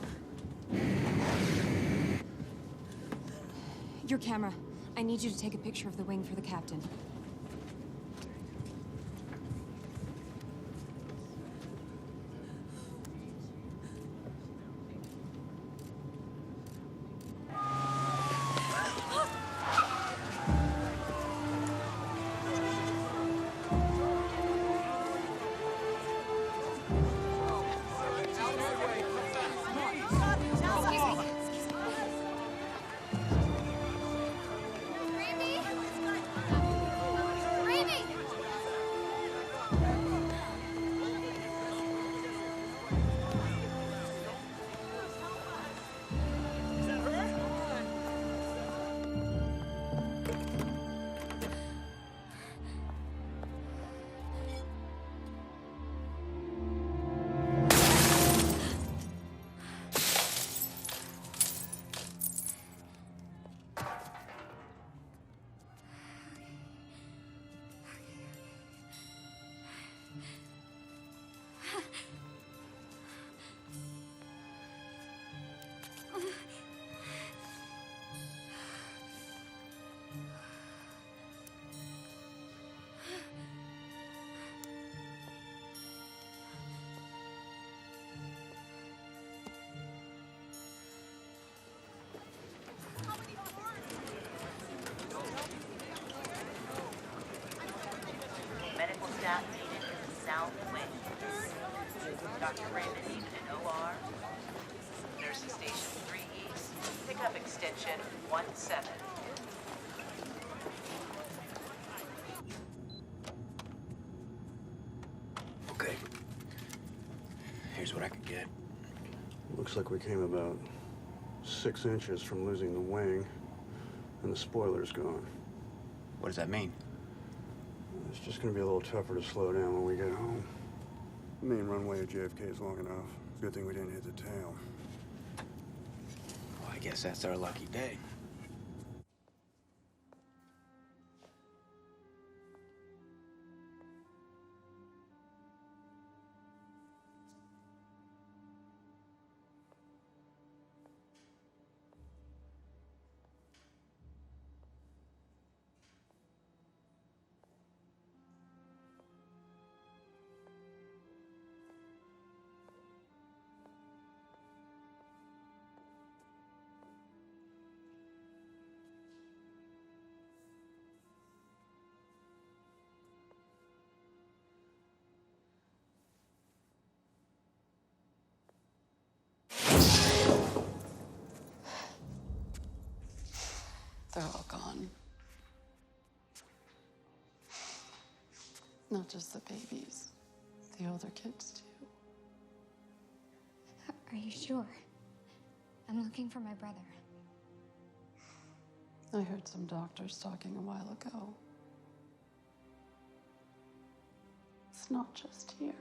Your camera. I need you to take a picture of the wing for the captain. Raymond in OR. Nursing Station 3 East. Pick up extension 17. Okay. Here's what I could get. Looks like we came about 6 inches from losing the wing, and the spoiler's gone. What does that mean? It's just gonna be a little tougher to slow down when we get home. The main runway at JFK is long enough. Good thing we didn't hit the tail. Well, I guess that's our lucky day. They're all gone. Not just the babies, the older kids too. Are you sure? I'm looking for my brother. I heard some doctors talking a while ago. It's not just here.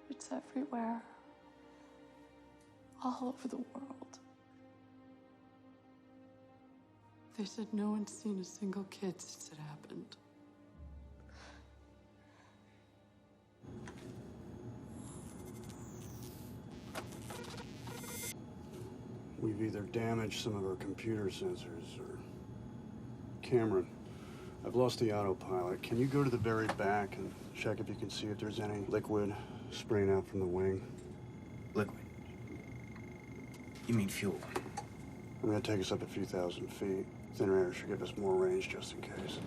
It's everywhere. All over the world. They said no one's seen a single kid since it happened. We've either damaged some of our computer sensors or... Cameron, I've lost the autopilot. Can you go to the very back and check if you can see if there's any liquid spraying out from the wing? Liquid? You mean fuel? I'm gonna take us up a few thousand feet. Thinner air should give us more range just in case.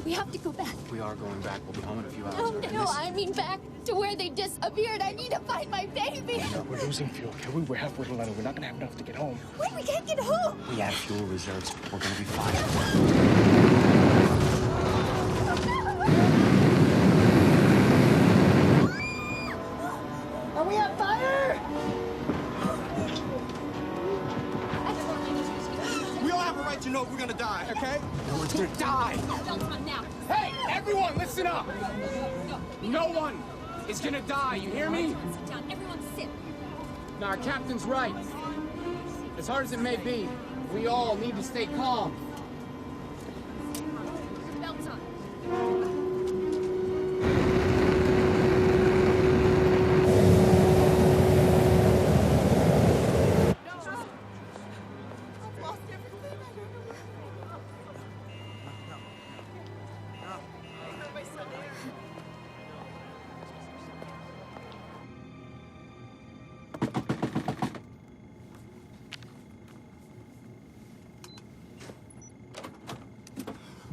We have to go back. We are going back. We'll be home in a few hours. No, I mean back to where they disappeared. I need to find my baby. No, we're losing fuel. Okay, we're halfway to London. We're not gonna have enough to get home. Wait, we can't get home. We have fuel reserves. We're gonna be fine. Are we on fire? We all have a right to know if we're gonna die, okay? No one's gonna die. Now. Hey, everyone, listen up. No one is gonna die. You hear me? Sit down. Everyone sit. Now, our captain's right. As hard as it may be, we all need to stay calm. Belts on.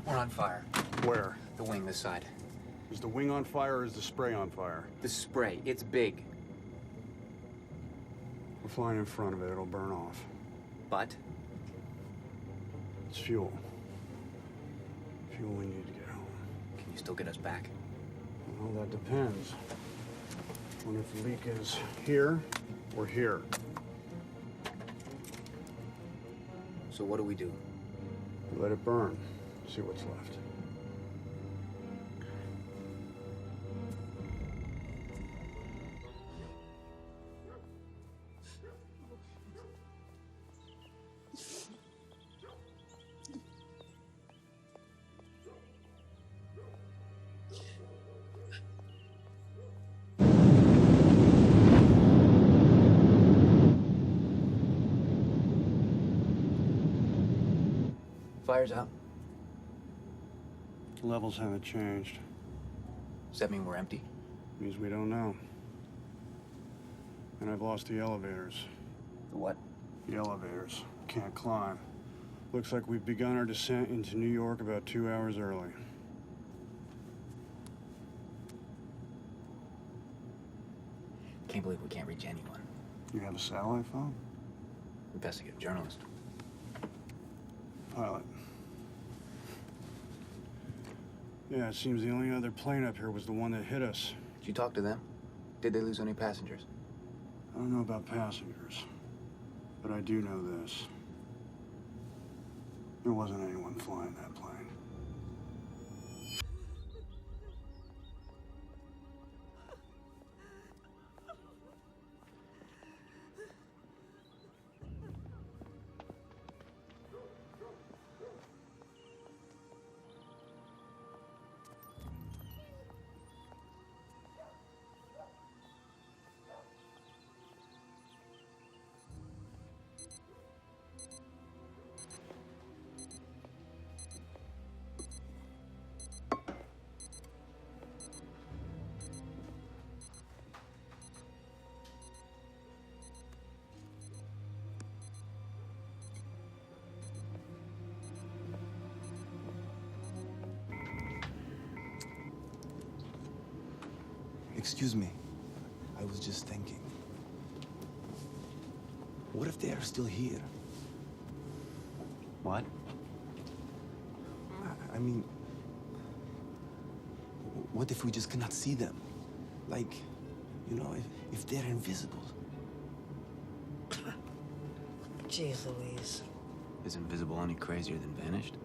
We're on fire. Where? The wing this side. Is the wing on fire or is the spray on fire? The spray. It's big. We're flying in front of it. It'll burn off. But? It's fuel. Fuel we need to get home. Can you still get us back? Well, that depends. I wonder if the leak is here or here. So what do we do? We let it burn. See what's left. Fire's out. The levels haven't changed. Does that mean we're empty? Means we don't know. And I've lost the elevators. The what? The elevators. Can't climb. Looks like we've begun our descent into New York about 2 hours early. Can't believe we can't reach anyone. You have a satellite phone? Investigative journalist. Pilot. Yeah, it seems the only other plane up here was the one that hit us. Did you talk to them? Did they lose any passengers? I don't know about passengers, but I do know this. There wasn't anyone flying that plane. Excuse me. I was just thinking. What if they are still here? What? I mean, what if we just cannot see them? Like, you know, if they're invisible. Jeez Louise. Is invisible any crazier than vanished?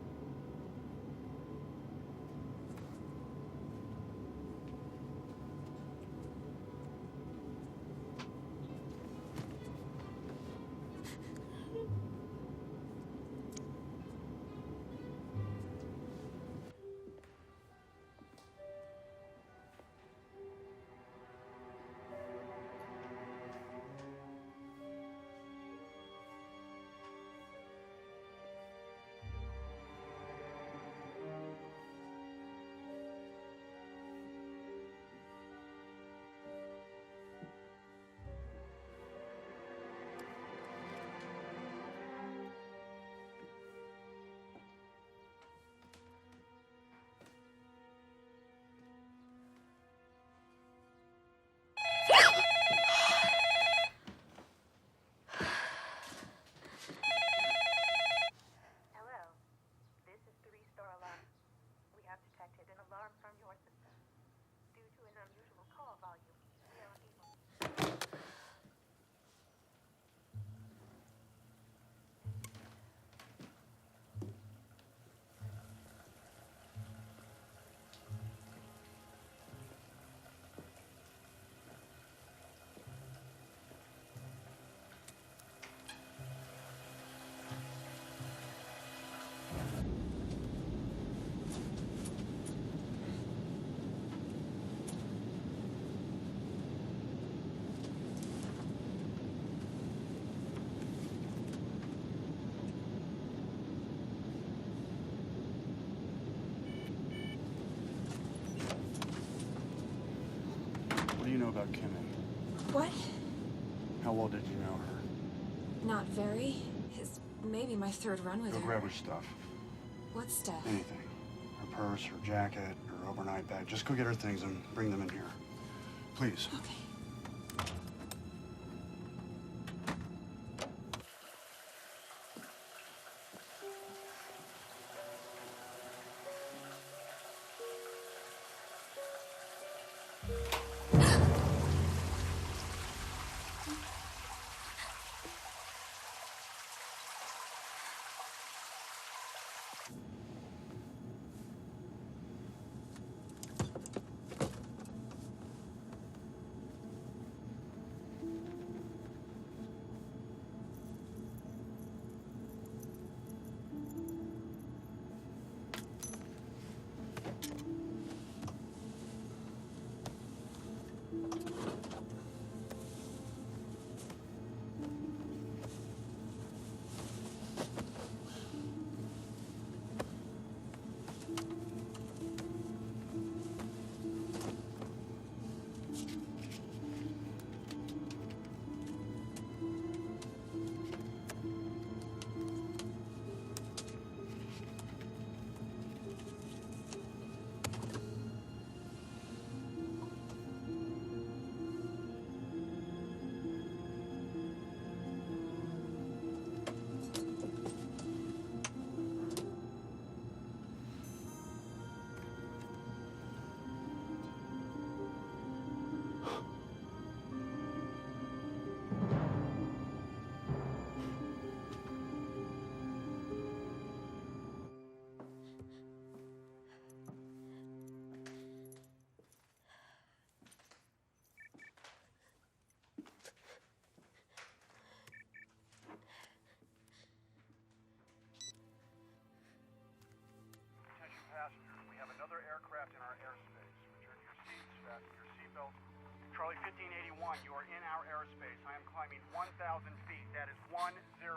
What do you know about Kimmy? What? How well did you know her? Not very. It's maybe my third run with Go her. grab her stuff. What stuff? Anything. Her purse, her jacket, her overnight bag. Just go get her things and bring them in here. Please. Okay. Charlie 1581, you are in our airspace. I am climbing 1,000 feet. That is 1000 feet.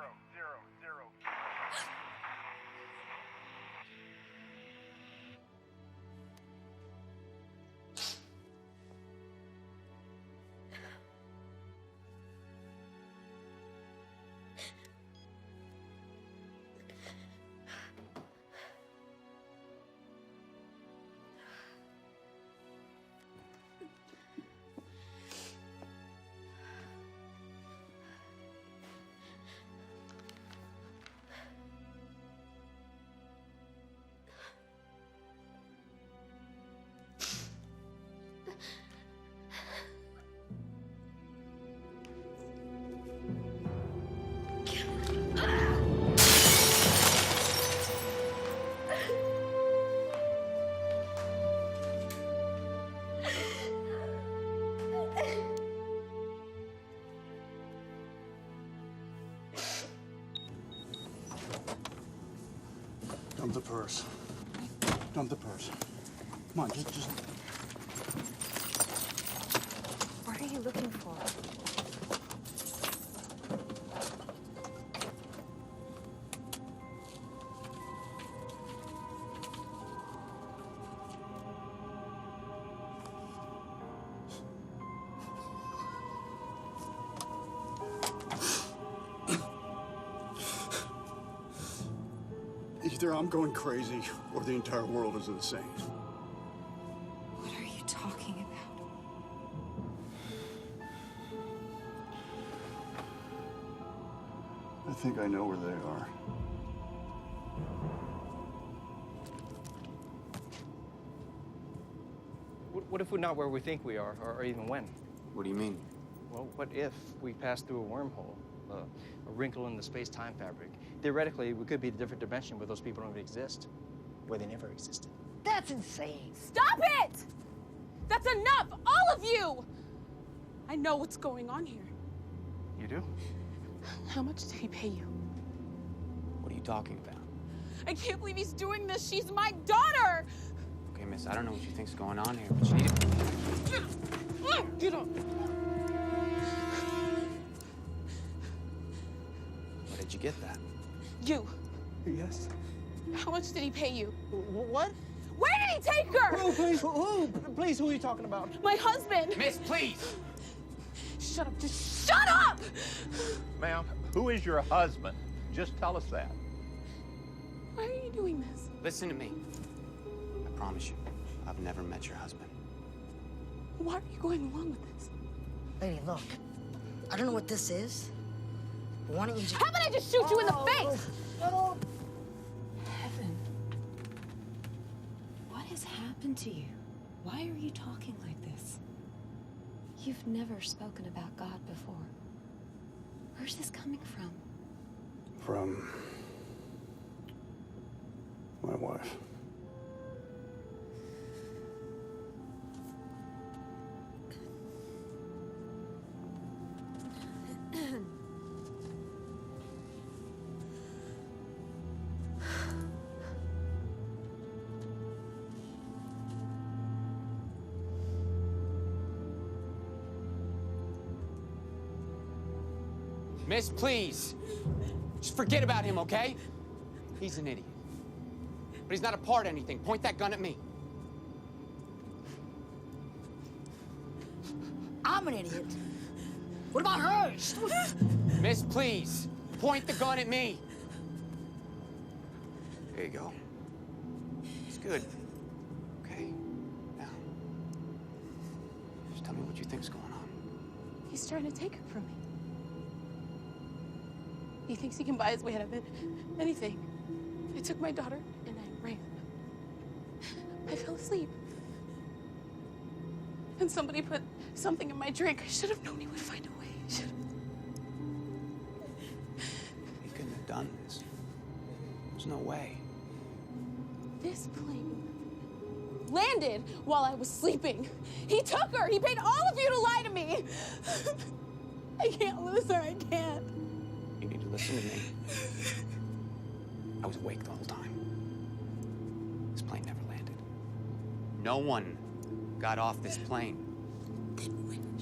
Dump the purse. Dump the purse. Come on, just... What are you looking for? Either I'm going crazy, or the entire world is insane. What are you talking about? I think I know where they are. What if we're not where we think we are, or even when? What do you mean? Well, what if we pass through a wormhole, a wrinkle in the space-time fabric? Theoretically, we could be in a different dimension where those people don't even exist, where they never existed. That's insane. Stop it! That's enough, all of you! I know what's going on here. You do? How much did he pay you? What are you talking about? I can't believe he's doing this. She's my daughter! Okay, miss, I don't know what you think's going on here, but you need to... Get up! Where did you get that? You. Yes. How much did he pay you? What? Where did he take her? Who, please? Who? Please, who are you talking about? My husband. Miss, please! Shut up. Just shut up! Ma'am, who is your husband? Just tell us that. Why are you doing this? Listen to me. I promise you, I've never met your husband. Why are you going along with this? Lady, look. I don't know what this is. But why don't you just... How about I just shoot you in the face? Heaven. What has happened to you? Why are you talking like this? You've never spoken about God before. Where's this coming from? From... my wife. Miss, please. Just forget about him, okay? He's an idiot. But he's not a part of anything. Point that gun at me. I'm an idiot. What about her? Miss, please. Point the gun at me. There you go. It's good. Okay. Now, just tell me what you think's going on. He's trying to take her from me. He thinks he can buy his way out of it. Anything. I took my daughter and I ran. I fell asleep. And somebody put something in my drink. I should have known he would find a way. I should have. He couldn't have done this. There's no way. This plane landed while I was sleeping. He took her. He paid all of you to lie to me. I can't lose her. I can't. You need to listen to me. I was awake the whole time. This plane never landed. No one got off this plane. Then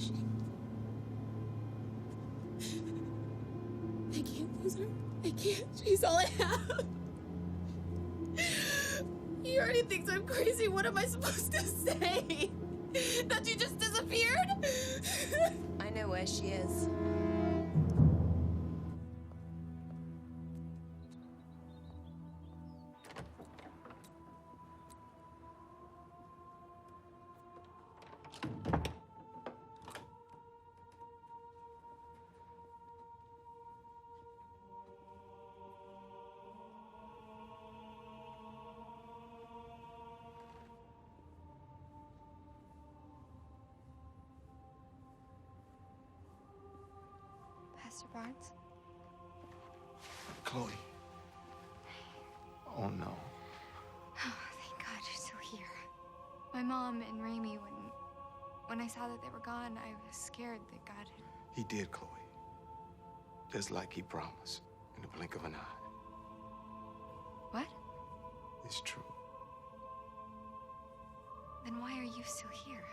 her. I can't. She's all I have. He already thinks I'm crazy. What am I supposed to say? That she just disappeared? I know where she is. Pastor Barnes? Chloe. Oh no. Oh, thank God you're still here. My mom and Raimi, when I saw that they were gone, I was scared that God had... He did, Chloe. Just like he promised, in the blink of an eye. What? It's true. Then why are you still here?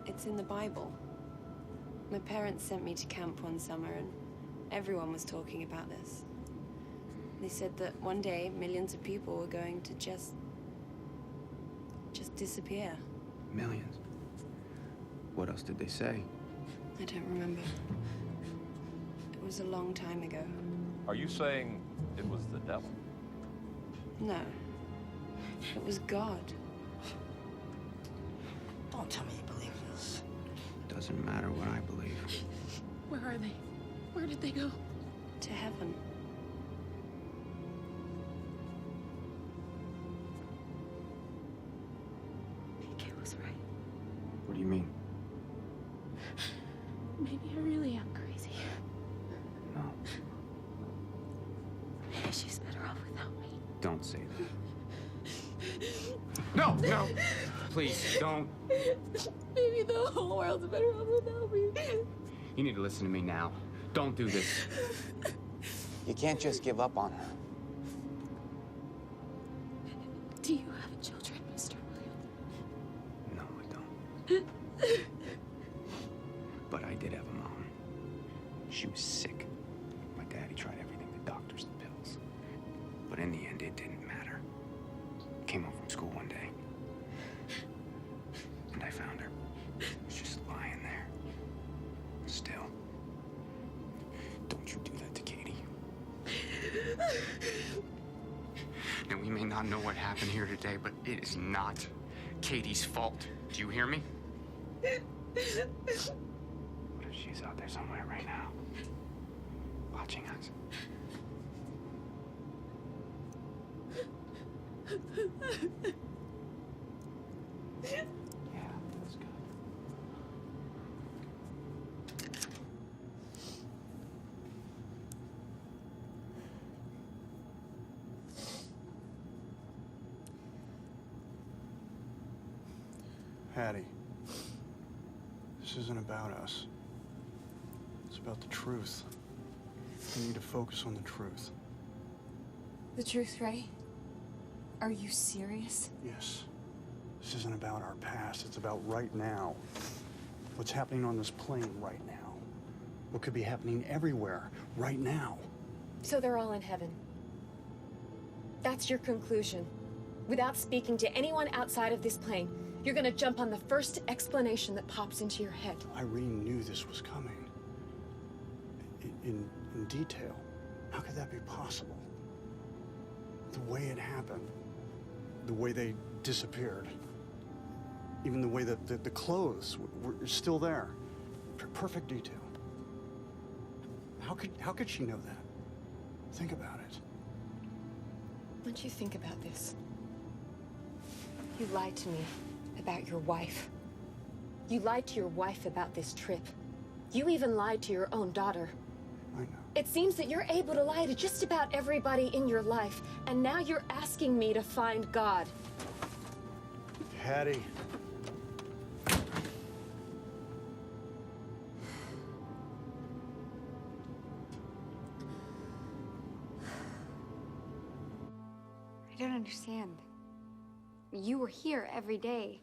It's in the Bible. My parents sent me to camp one summer and everyone was talking about this. They said that one day millions of people were going to just disappear. Millions? What else did they say? I don't remember. It was a long time ago. Are you saying it was the devil? No. It was God. Don't tell me you believe this. Doesn't matter what I believe. Where are they? Where did they go? To heaven. Kate was right. What do you mean? Maybe I really am crazy. No. Maybe she's better off without me. Don't say that. No, no. Please, don't. Maybe the whole world's better off without me. You need to listen to me now. Don't do this. You can't just give up on her. Do you have children, Mr. Williams? No, I don't. But I did have a mom. She was sick. My daddy tried everything, the doctors, the pills. But in the end, it didn't matter. Came home from school one day. And I found her. She was just lying there. Still. Don't you do that to Katie. Now, we may not know what happened here today, but it is not Katie's fault. Do you hear me? What if she's out there somewhere right now, watching us? Yeah, that's good. Hattie, this isn't about us. It's about the truth. We need to focus on the truth. The truth, Ray? Are you serious? Yes. This isn't about our past. It's about right now. What's happening on this plane right now. What could be happening everywhere right now. So they're all in heaven. That's your conclusion. Without speaking to anyone outside of this plane, you're gonna jump on the first explanation that pops into your head. Irene knew this was coming. In detail. How could that be possible? The way it happened. The way they disappeared. Even the way that the clothes were still there. Perfect detail. How could she know that? Think about it. Once you think about this, you lied to me about your wife. You lied to your wife about this trip. You even lied to your own daughter. I know. It seems that you're able to lie to just about everybody in your life, and now you're asking me to find God. Hattie. I don't understand. You were here every day.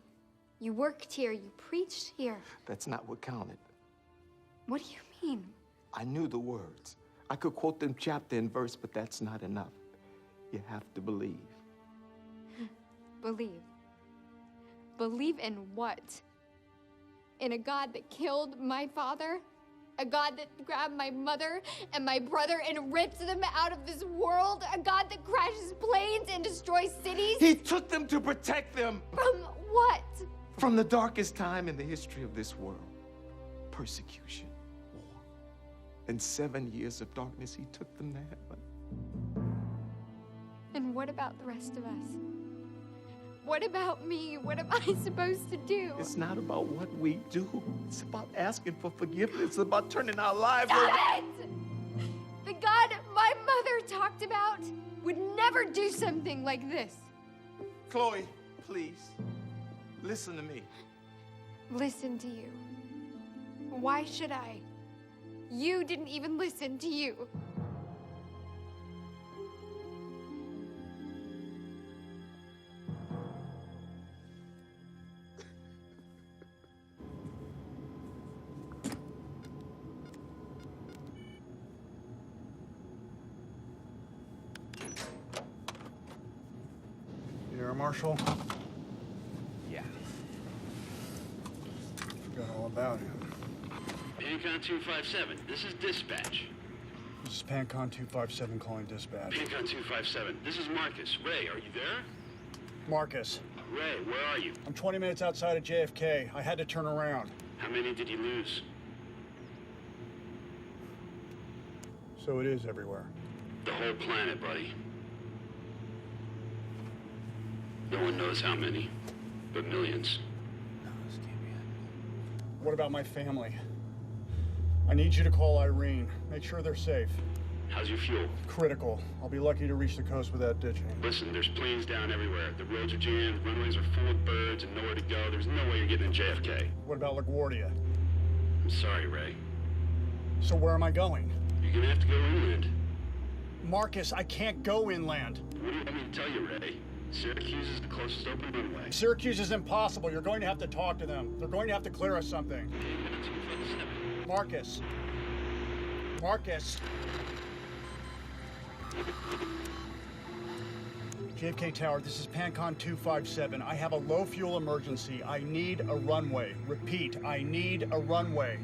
You worked here, you preached here. That's not what counted. What do you mean? I knew the words. I could quote them chapter and verse, but that's not enough. You have to believe. Believe. Believe in what? In a God that killed my father? A God that grabbed my mother and my brother and ripped them out of this world? A God that crashes planes and destroys cities? He took them to protect them. From what? From the darkest time in the history of this world. Persecution, war. And 7 years of darkness, he took them to heaven. And what about the rest of us? What about me? What am I supposed to do? It's not about what we do. It's about asking for forgiveness. It's about turning our lives Stop around. it! The God my mother talked about would never do something like this. Chloe, please, listen to me. Listen to you. Why should I? You didn't even listen to you. You're a marshal? Yeah. Forgot all about him. Pancon 257, this is dispatch. This is Pancon 257 calling dispatch. Pancon 257, this is Marcus. Ray, are you there? Marcus. Ray, where are you? I'm 20 minutes outside of JFK. I had to turn around. How many did you lose? So it is everywhere. The whole planet, buddy. No one knows how many, but millions. What about my family? I need you to call Irene. Make sure they're safe. How's your fuel? Critical. I'll be lucky to reach the coast without ditching. Listen, there's planes down everywhere. The roads are jammed, runways are full of birds and nowhere to go. There's no way you're getting in JFK. What about LaGuardia? I'm sorry, Ray. So where am I going? You're gonna have to go inland. Marcus, I can't go inland. What do you want me to tell you, Ray? Syracuse is the closest open runway. Syracuse is impossible. You're going to have to talk to them. They're going to have to clear us something. Marcus. Marcus. JFK Tower, this is Pancon 257. I have a low fuel emergency. I need a runway. Repeat, I need a runway.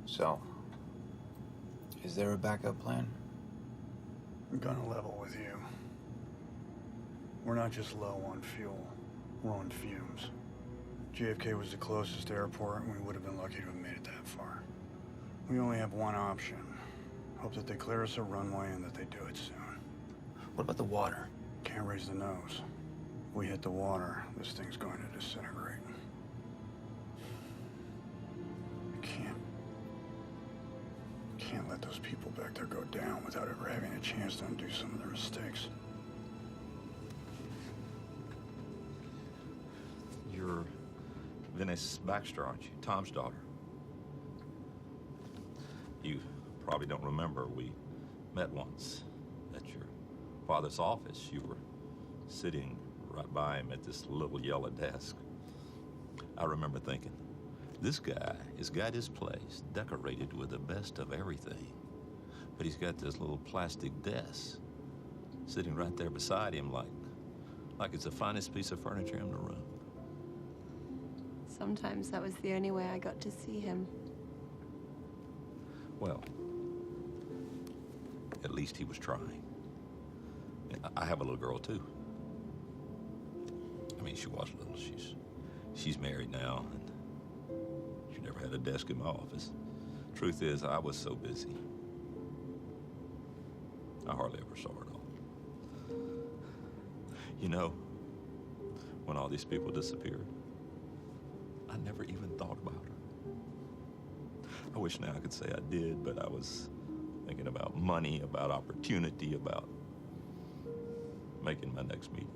So, is there a backup plan? I'm gonna level with you. We're not just low on fuel, we're on fumes. JFK was the closest airport, and we would have been lucky to have made it that far. We only have one option. Hope that they clear us a runway and that they do it soon. What about the water? Can't raise the nose. If we hit the water, this thing's going to disintegrate. Can't let those people back there go down without ever having a chance to undo some of their mistakes. You're Venice Baxter, aren't you? Tom's daughter. You probably don't remember, we met once at your father's office. You were sitting right by him at this little yellow desk. I remember thinking, this guy has got his place decorated with the best of everything. But he's got this little plastic desk sitting right there beside him like it's the finest piece of furniture in the room. Sometimes that was the only way I got to see him. Well, at least he was trying. And I have a little girl, too. I mean, she was little. She's married now, and she never had a desk in my office. Truth is, I was so busy. I hardly ever saw her at all. You know, when all these people disappeared, I never even thought about her. I wish now I could say I did, but I was thinking about money, about opportunity, about making my next meeting.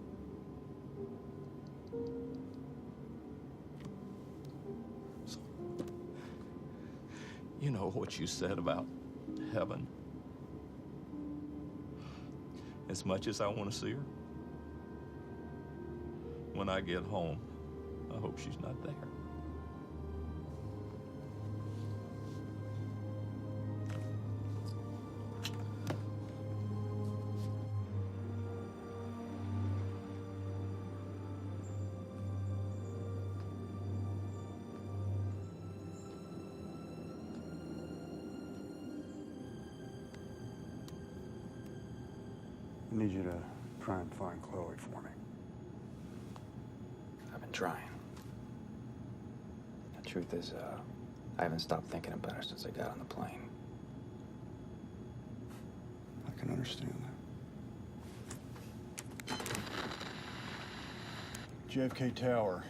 So, you know what you said about heaven? As much as I want to see her, when I get home, I hope she's not there. I need you to try and find Chloe for me. I've been trying. The truth is, I haven't stopped thinking about her since I got on the plane. I can understand that. JFK Tower,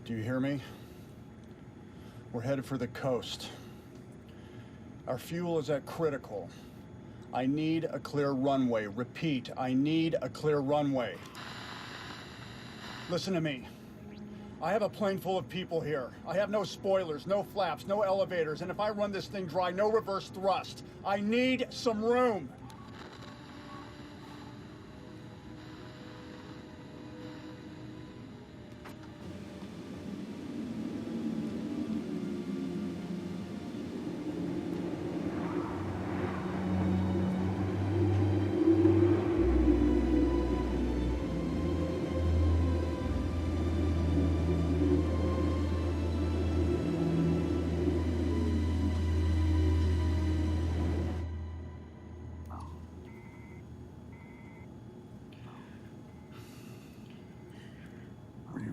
do you hear me? We're headed for the coast. Our fuel is at critical. I need a clear runway. Repeat, I need a clear runway. Listen to me. I have a plane full of people here. I have no spoilers, no flaps, no elevators, and if I run this thing dry, no reverse thrust. I need some room.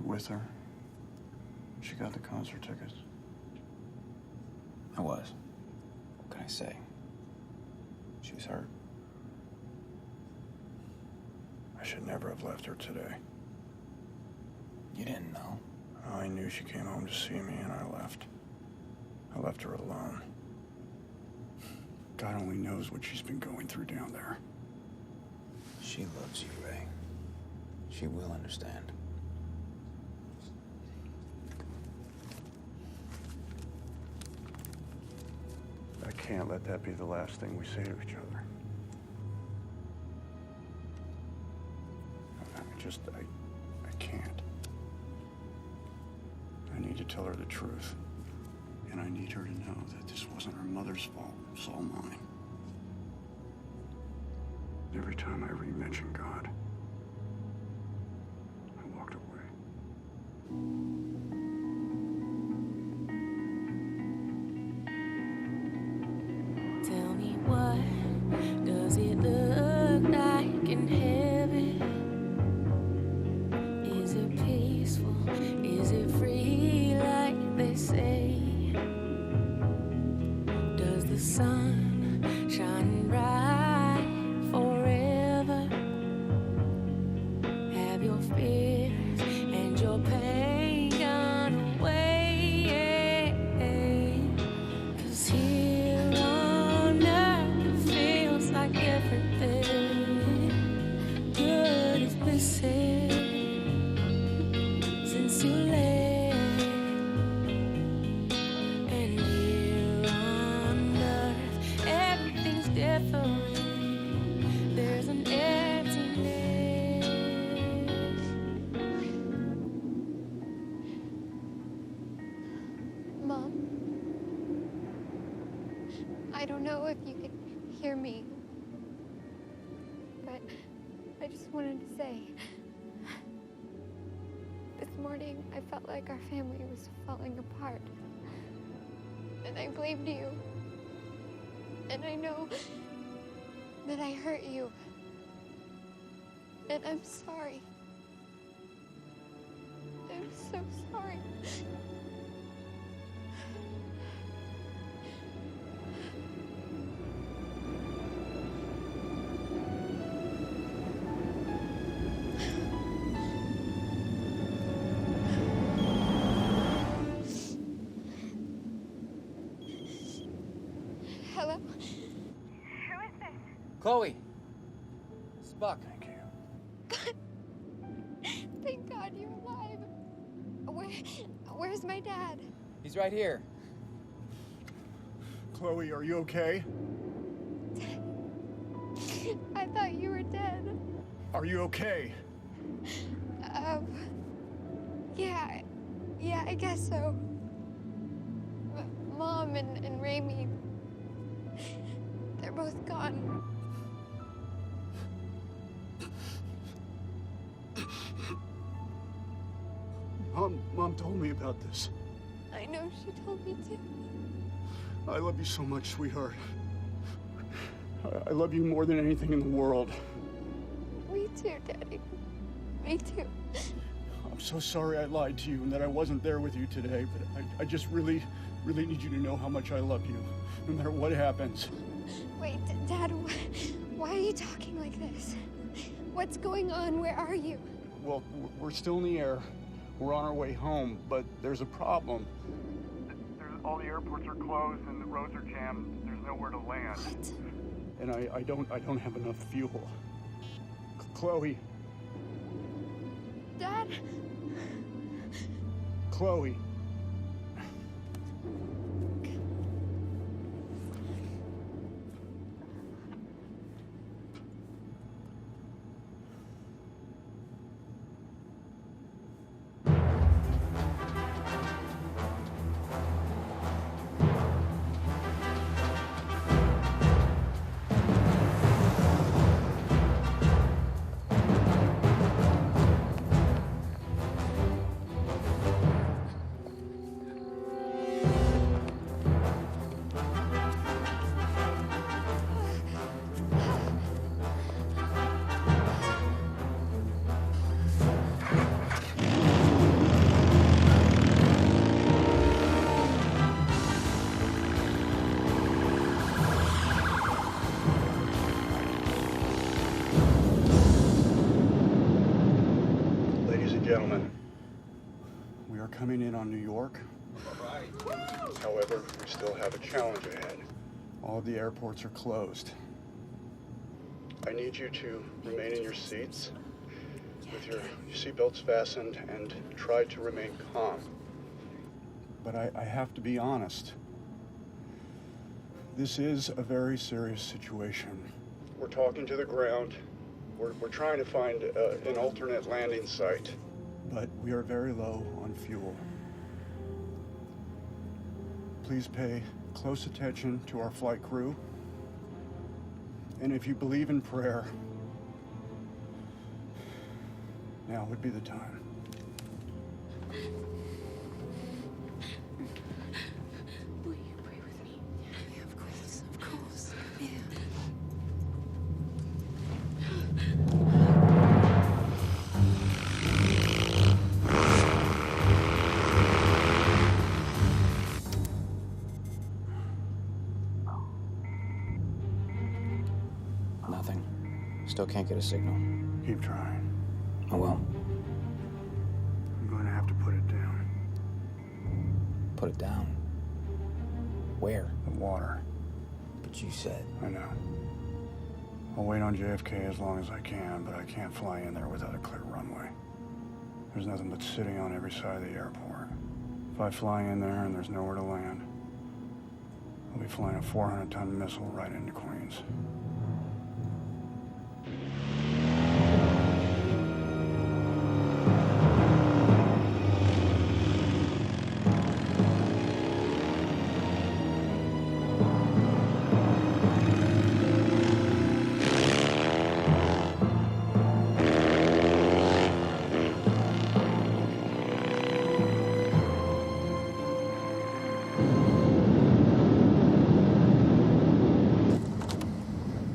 With her. She got the concert tickets. I was. What can I say? She was hurt. I should never have left her today. You didn't know? I knew she came home to see me and I left. I left her alone. God only knows what she's been going through down there. She loves you, Ray. She will understand. I can't let that be the last thing we say to each other. I can't. I need to tell her the truth. And I need her to know that this wasn't her mother's fault. It's all mine. Every time I re-mention God, I walked away. Tell me, what does it look like in heaven? Is it peaceful? Is it free like they say? Does the sun shine bright forever? Have your fears and your pain gone away? 'Cause here on earth feels like everything good has been said since you left. And here on earth everything's different. There's an emptiness. Mom, I don't know if you can hear me, but I just wanted to say, this morning I felt like our family was falling apart, and I blamed you, and I know that I hurt you, and I'm sorry. I'm so sorry. Chloe. It's Buck. Thank you. Thank God you're alive. Where's my dad? He's right here. Chloe, are you okay? I thought you were dead. Are you okay? Yeah, I guess so. Mom and Raimi, they're both gone. Mom told me about this. I know she told me to. I love you so much, sweetheart. I love you more than anything in the world. Me too, Daddy. Me too. I'm so sorry I lied to you and that I wasn't there with you today, but I just really need you to know how much I love you, no matter what happens. Wait, Dad, why are you talking like this? What's going on? Where are you? Well, we're still in the air. We're on our way home, but there's a problem. All the airports are closed and the roads are jammed. There's nowhere to land. What? And I don't have enough fuel. Chloe. Dad? Chloe. Gentlemen, we are coming in on New York. However, we still have a challenge ahead. All of the airports are closed. I need you to remain in your seats with your seatbelts fastened and try to remain calm. But I have to be honest. This is a very serious situation. We're talking to the ground. We're trying to find an alternate landing site. But we are very low on fuel. Please pay close attention to our flight crew. And if you believe in prayer, now would be the time. Will you pray with me? Yeah, of course, yeah. Nothing. Still can't get a signal. Keep trying. Oh well. I'm going to have to put it down. Put it down. Where? The water. But you said. I know. I'll wait on JFK as long as I can, but I can't fly in there without a clear runway. There's nothing but sitting on every side of the airport. If I fly in there and there's nowhere to land, I'll be flying a 400-ton missile right into Queens.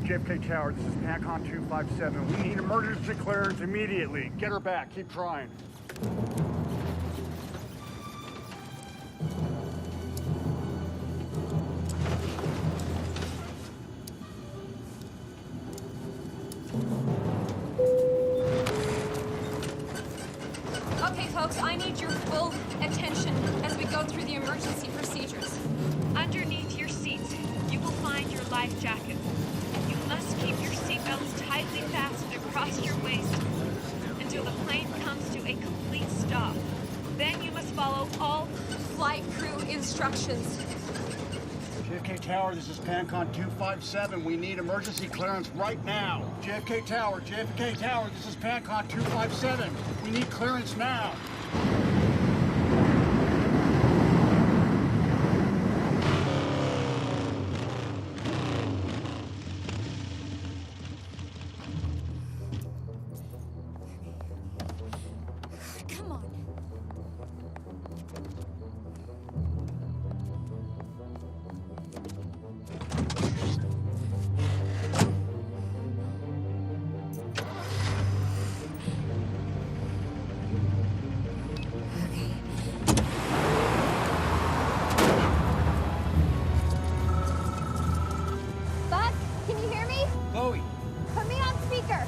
JFK Tower, this is PACON 257. We need emergency clearance immediately. Get her back. Keep trying. Okay, folks, I need your full attention as we go through the emergency procedures. Underneath your seats, you will find your life jacket. You must Keep your seatbelts tightly fastened across your waist until the plane comes to a complete stop. Then you must follow all flight crew instructions. JFK Tower, this is PanCon 257. We need emergency clearance right now. JFK Tower, this is PanCon 257. We need clearance now. Come on. Buck, can you hear me? Chloe, Put me on speaker.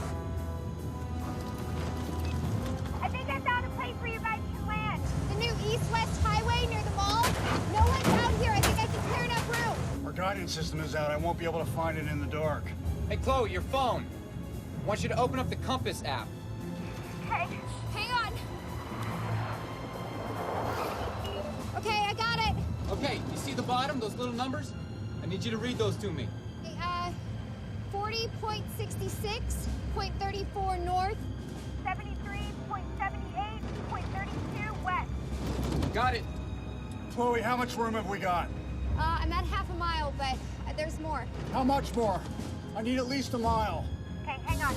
I think I found a place where you guys can land. The new east-west highway near the mall. No one's out here. I think I can clear enough room. Our guidance system is out. I won't be able to find it in the dark. hey Chloe, your phone. I want you to open up the Compass app. Okay, hang on. Okay, I got it. Okay, you see the bottom, those little numbers? I need you to read those to me. 40.66.34 north, 73.78.32 west. Got it. Chloe, how much room have we got? I'm at half a mile, but there's more. How much more? I need at least a mile. Okay, hang on.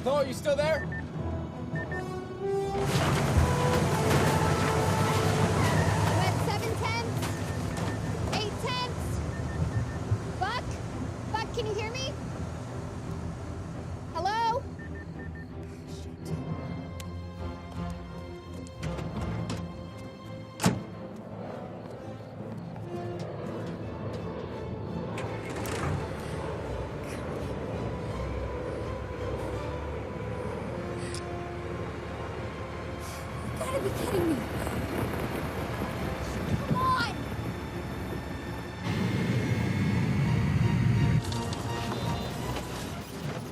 Chloe, you still there? I'm at 7/10, 8/10. Buck, can you hear me? Hello? You gotta be kidding me. Come on!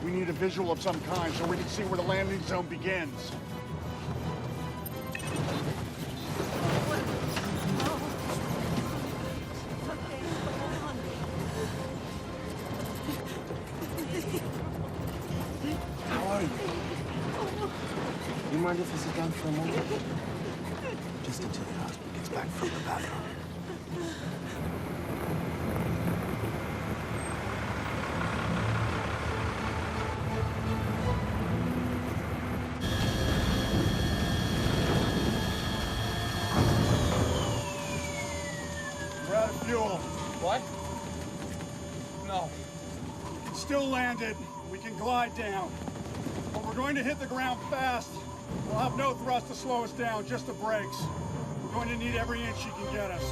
We need a visual of some kind so we can see where the landing zone begins. How are you? You mind if I sit down for a moment? Just until your husband gets back from the bathroom. We're out of fuel. What? No. Still landed. We can glide down. But we're going to hit the ground fast. We'll have no thrust to slow us down, just the brakes. We're going to need every inch she can get us.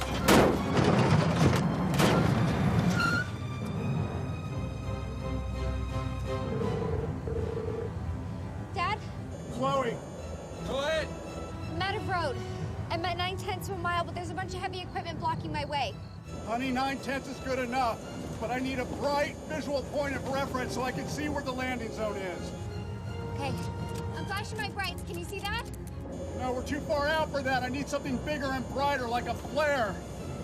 Dad, Chloe! Go ahead. I'm out of road. I'm at 9/10 of a mile, but there's a bunch of heavy equipment blocking my way. Honey, 9/10 is good enough. But I need a bright visual point of reference so I can see where the landing zone is. Okay, I'm flashing my brights. Can you see that? No, we're too far out for that. I need something bigger and brighter, like a flare.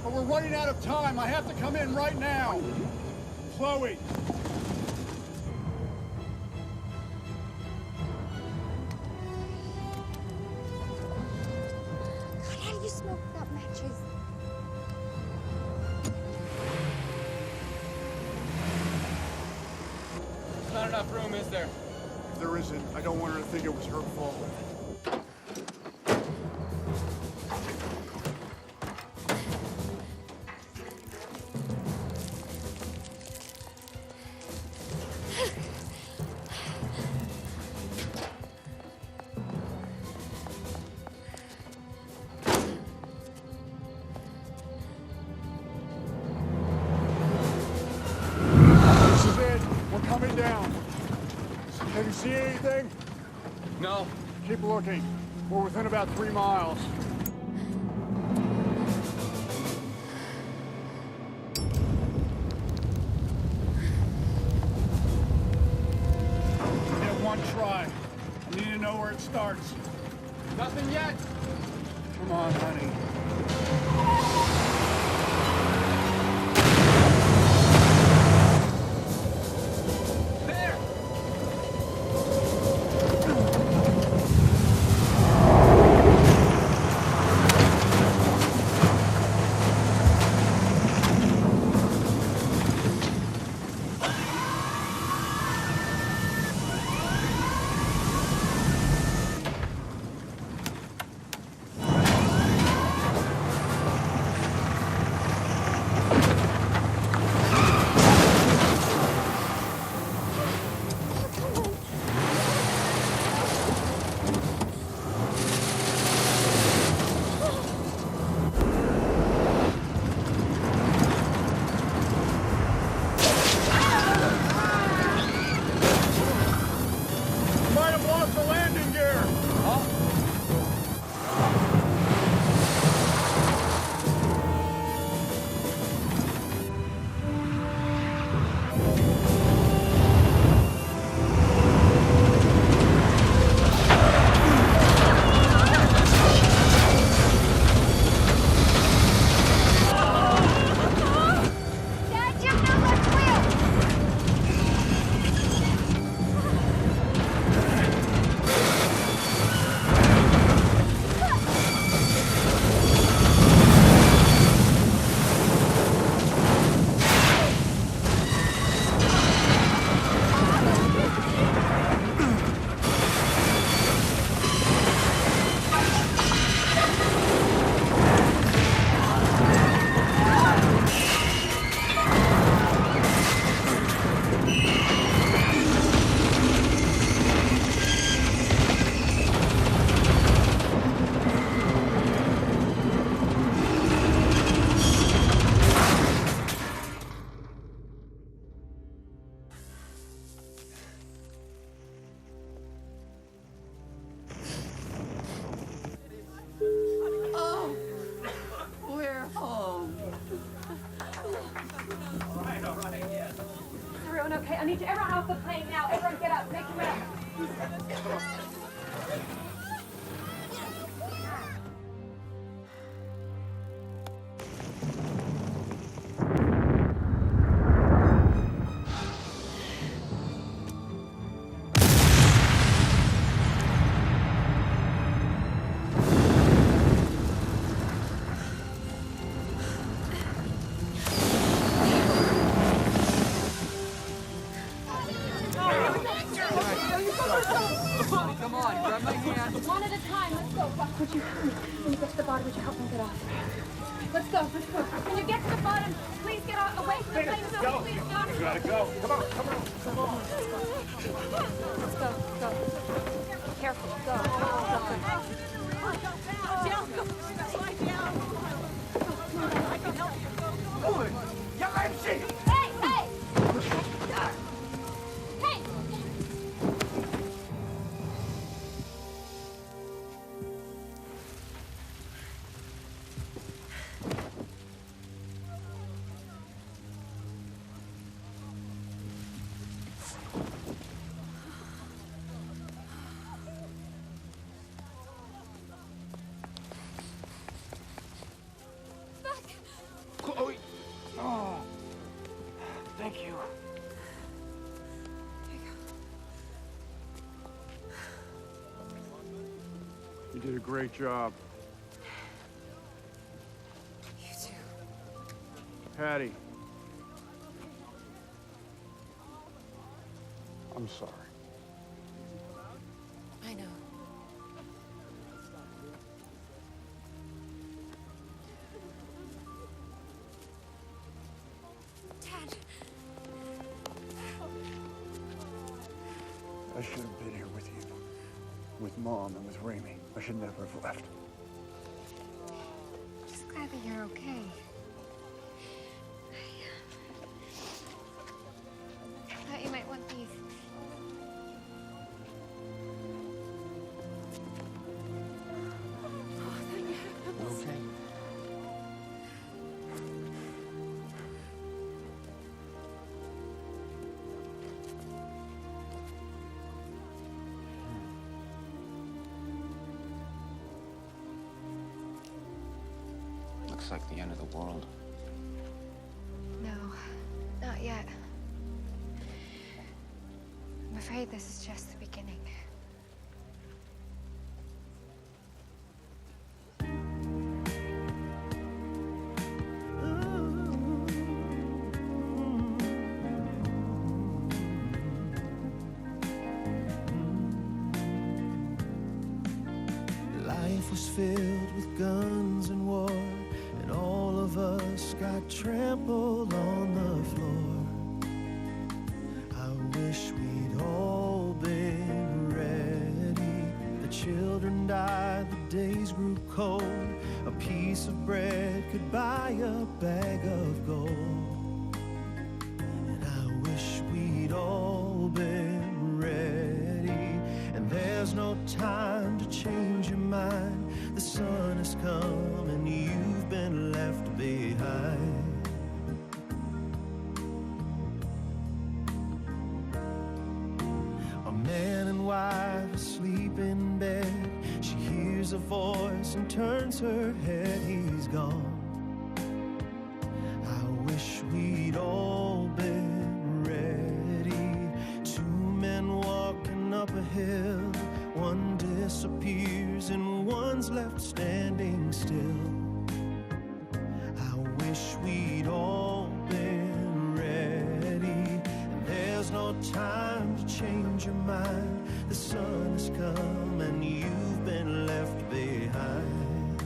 But we're running out of time. I have to come in right now. Chloe. God, how do you smoke without matches? There's not enough room, is there? If there isn't, I don't want her to think it was her fault. No. Keep looking. We're within about 3 miles. Get one try. I need to know where it starts. Nothing yet. Come on, honey. Oh, we're home. All right, yeah. Everyone okay? I need you everyone off the plane now. Everyone get up. Make your way up. Come on, grab my hand. One at a time. Let's go. Would you help me? When you get to the bottom, would you help me get off? Let's go. Let's go. When you get to the bottom, please get away from the plane. Let's go. Please, John. You gotta go. Come on, come on, come on. Let's go. Go. Careful. Go. Slide down. I can help you. Good. Yeah, I'm seeing. Hey! Hey! Hey! Chloe. Oh. Thank you. You did a great job. You too. Patty. I'm sorry. I know. Dad. I should have been here with you. With Mom and with Raimi. I should never have left. I'm just glad that you're okay. I thought you might want these. looks like the end of the world. No, not yet. I'm afraid this is just the beginning. Life was filled with guns and war, and all of us got trampled on the floor. I wish we'd all been ready. The children died, the days grew cold. A piece of bread could buy a bag of gold. And I wish we'd all been ready. And there's no time to change your mind. The sun has come and you've been left behind. A man and wife asleep in bed. She hears a voice and turns her head. He's gone. I wish we'd all been ready. Two men walking up a hill. One disappears and one's left standing still. I wish we'd all been ready. And there's no time to change your mind. The sun has come and you've been left behind.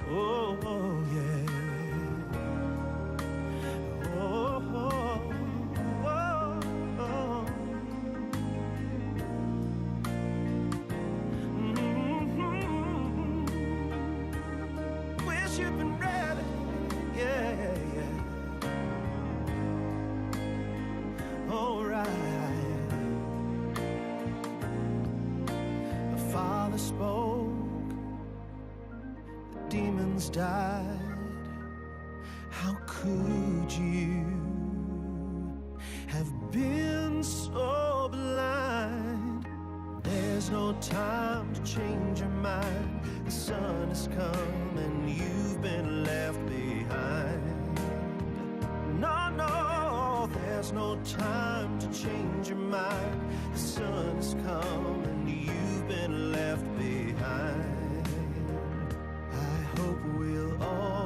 Oh, oh yeah. Oh, oh, oh, oh. Wish you'd been ready, yeah, yeah. All right. The Father spoke, the demons died. How could you have been so blind? There's no time to change your mind. The sun has come and you've been left behind. No, no, there's no time to change your mind. The sun has come and you've been left behind. I hope we'll all